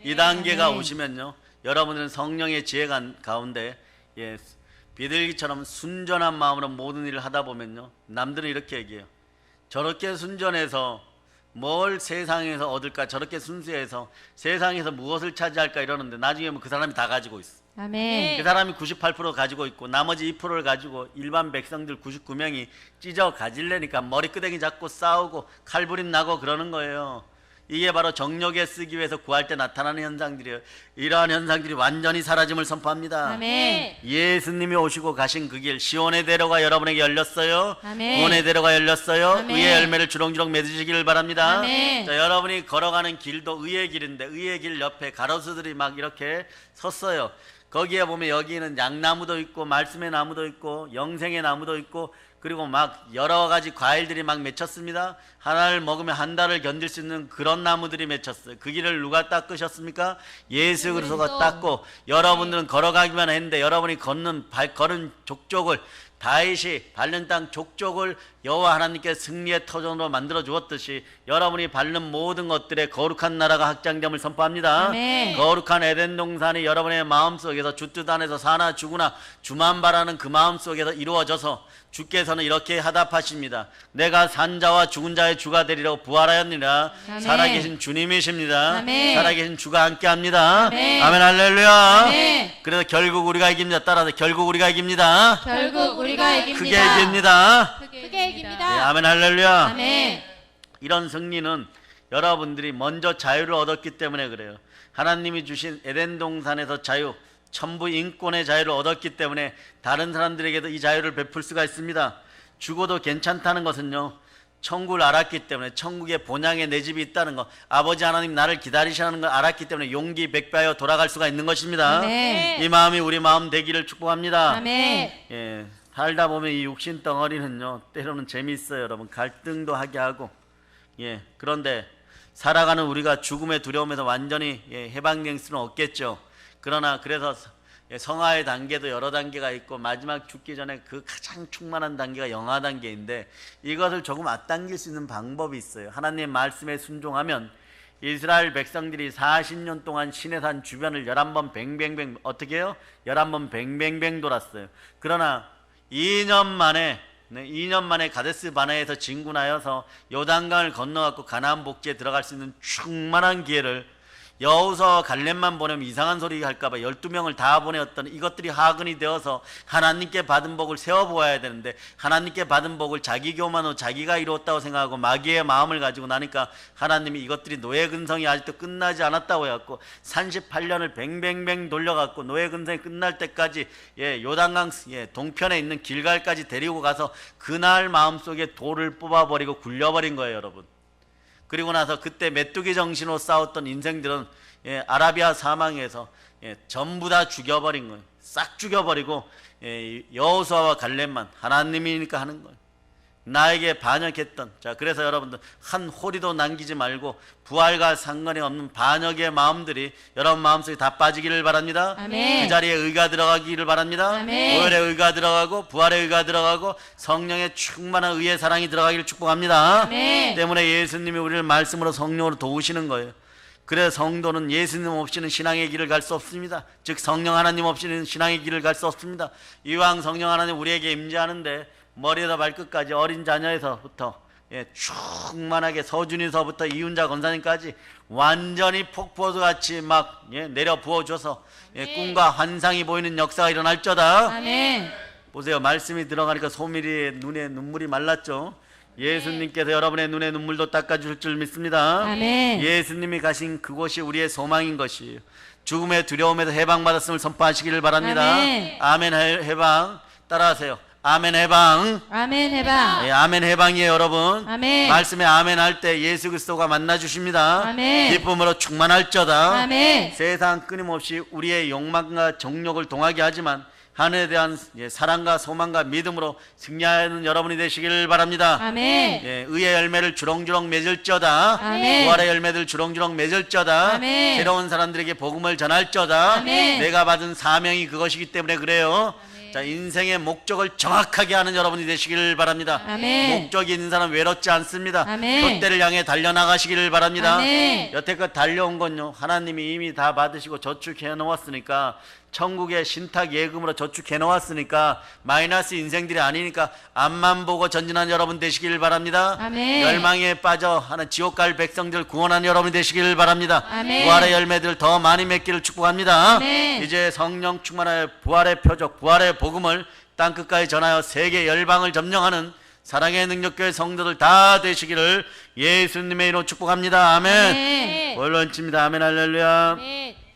이 단계가 아멘. 오시면요, 여러분들은 성령의 지혜 가운데 비둘기처럼 순전한 마음으로 모든 일을 하다 보면요, 남들은 이렇게 얘기해요. 저렇게 순전해서 뭘 세상에서 얻을까, 저렇게 순수해서 세상에서 무엇을 차지할까 이러는데, 나중에 그 사람이 다 가지고 있어. 아멘. 그 사람이 98% 가지고 있고 나머지 2%를 가지고 일반 백성들 99명이 찢어 가질래니까 머리끄댕이 잡고 싸우고 칼부림 나고 그러는 거예요. 이게 바로 정욕에 쓰기 위해서 구할 때 나타나는 현상들이에요. 이러한 현상들이 완전히 사라짐을 선포합니다. 아멘. 예수님이 오시고 가신 그 길, 시온의 대로가 여러분에게 열렸어요. 아멘. 구원의 대로가 열렸어요. 아멘. 의의 열매를 주렁주렁 맺으시기를 바랍니다. 아멘. 자, 여러분이 걸어가는 길도 의의 길인데, 의의 길 옆에 가로수들이 막 이렇게 섰어요. 거기에 보면 여기는 양나무도 있고 말씀의 나무도 있고 영생의 나무도 있고, 그리고 막 여러 가지 과일들이 막 맺혔습니다. 하나를 먹으면 한 달을 견딜 수 있는 그런 나무들이 맺혔어요. 그 길을 누가 닦으셨습니까? 예수 그리스도가 닦고, 여러분들은 걸어가기만 했는데 여러분이 걸은 족족을 다윗이 밟는 땅 족족을 여호와 하나님께 승리의 터전으로 만들어 주었듯이 여러분이 밟는 모든 것들의 거룩한 나라가 확장됨을 선포합니다. 아멘. 거룩한 에덴 동산이 여러분의 마음속에서 주 뜻 안에서 사나 죽으나 주만 바라는 그 마음속에서 이루어져서 주께서는 이렇게 하답하십니다. 내가 산자와 죽은 자의 주가 되리라고 부활하였느니라. 아멘. 살아계신 주님이십니다. 아멘. 살아계신 주가 함께합니다. 아멘. 아멘 할렐루야. 아멘. 그래서 결국 우리가 이깁니다. 따라서 결국 우리가 이깁니다. 결국 우리가 이깁니다. 크게 이깁니다. 크게 이깁니다. 네, 아멘 할렐루야. 아멘. 이런 승리는 여러분들이 먼저 자유를 얻었기 때문에 그래요. 하나님이 주신 에덴 동산에서 자유, 천부 인권의 자유를 얻었기 때문에 다른 사람들에게도 이 자유를 베풀 수가 있습니다. 죽어도 괜찮다는 것은요, 천국을 알았기 때문에, 천국의 본향에 내 집이 있다는 것, 아버지 하나님 나를 기다리시는 걸 알았기 때문에 용기 백배하여 돌아갈 수가 있는 것입니다. 아멘. 이 마음이 우리 마음 되기를 축복합니다. 아멘. 예, 살다 보면 이 육신 덩어리는요, 때로는 재미있어요. 여러분, 갈등도 하게 하고, 예, 그런데 살아가는 우리가 죽음의 두려움에서 완전히 해방될 수는 없겠죠. 그러나 그래서 성화의 단계도 여러 단계가 있고, 마지막 죽기 전에 그 가장 충만한 단계가 영화 단계인데, 이것을 조금 앞당길 수 있는 방법이 있어요. 하나님의 말씀에 순종하면 이스라엘 백성들이 40년 동안 시내산 주변을 11번 뱅뱅뱅, 어떻게 해요? 11번 뱅뱅뱅 돌았어요. 그러나 2년 만에 가데스 바네에서 진군하여서 요단강을 건너갖고 가나안 복지에 들어갈 수 있는 충만한 기회를, 여호수아와 갈렙만 보내면 이상한 소리 할까봐 12명을 다 보내었던 이것들이 하근이 되어서 하나님께 받은 복을 세워보아야 되는데, 하나님께 받은 복을 자기 교만으로 자기가 이루었다고 생각하고 마귀의 마음을 가지고 나니까 하나님이 이것들이 노예 근성이 아직도 끝나지 않았다고 해갖고 38년을 뱅뱅뱅 돌려갖고 노예 근성이 끝날 때까지 요단강 동편에 있는 길갈까지 데리고 가서 그날 마음속에 돌을 뽑아버리고 굴려버린 거예요, 여러분. 그리고 나서 그때 메뚜기 정신으로 싸웠던 인생들은 아라비아 사망에서 전부 다 죽여버린 거예요. 싹 죽여버리고 여호수아와 갈렙만 하나님이니까 하는 거예요. 나에게 반역했던, 자, 그래서 여러분들 한 호리도 남기지 말고 부활과 상관이 없는 반역의 마음들이 여러분 마음속에 다 빠지기를 바랍니다. 아멘. 그 자리에 의가 들어가기를 바랍니다. 아멘. 오열의 의가 들어가고 부활의 의가 들어가고 성령의 충만한 의의 사랑이 들어가기를 축복합니다. 아멘. 때문에 예수님이 우리를 말씀으로 성령으로 도우시는 거예요. 그래서 성도는 예수님 없이는 신앙의 길을 갈 수 없습니다. 즉 성령 하나님 없이는 신앙의 길을 갈 수 없습니다. 이왕 성령 하나님 우리에게 임재하는데 머리에서 발끝까지 어린 자녀에서부터 충만하게 서준이서부터 이윤자 권사님까지 완전히 폭포수같이 막 내려 부어줘서 꿈과 환상이 보이는 역사가 일어날저다. 아멘. 보세요, 말씀이 들어가니까 소밀이의 눈에 눈물이 말랐죠. 예수님께서 여러분의 눈에 눈물도 닦아주실 줄 믿습니다. 아멘. 예수님이 가신 그곳이 우리의 소망인 것이에요. 죽음의 두려움에서 해방받았음을 선포하시기를 바랍니다. 아멘. 아멘 해방. 따라하세요. 아멘 해방. 아멘 해방. 아멘 해방이에요, 여러분. 아멘. 말씀에 아멘 할 때 예수 그리스도가 만나 주십니다. 아멘. 기쁨으로 충만할저다. 아멘. 세상 끊임없이 우리의 욕망과 정욕을 동하게 하지만 하늘에 대한 사랑과 소망과 믿음으로 승리하는 여러분이 되시길 바랍니다. 아멘. 의의 열매를 주렁주렁 맺을저다. 아멘. 부활의 열매들 주렁주렁 맺을저다. 아멘. 새로운 사람들에게 복음을 전할저다. 아멘. 내가 받은 사명이 그것이기 때문에 그래요. 자, 인생의 목적을 정확하게 하는 여러분이 되시길 바랍니다. 아멘. 목적이 있는 사람 외롭지 않습니다. 아멘. 돛대를 향해 달려나가시기를 바랍니다. 아멘. 여태껏 달려온 건요, 하나님이 이미 다 받으시고 저축해 놓았으니까, 천국의 신탁 예금으로 저축해 놓았으니까 마이너스 인생들이 아니니까 앞만 보고 전진하는 여러분 되시길 바랍니다. 아멘. 열망에 빠져 하는 지옥 갈 백성들 구원하는 여러분이 되시길 바랍니다. 아멘. 부활의 열매들 더 많이 맺기를 축복합니다. 아멘. 이제 성령 충만하여 부활의 표적, 부활의 복음을 땅끝까지 전하여 세계 열방을 점령하는 사랑의 능력교회 성도들 다 되시기를 예수님의 이름으로 축복합니다. 아멘. 아멘. 올론칩니다. 아멘 할렐루야. 아멘.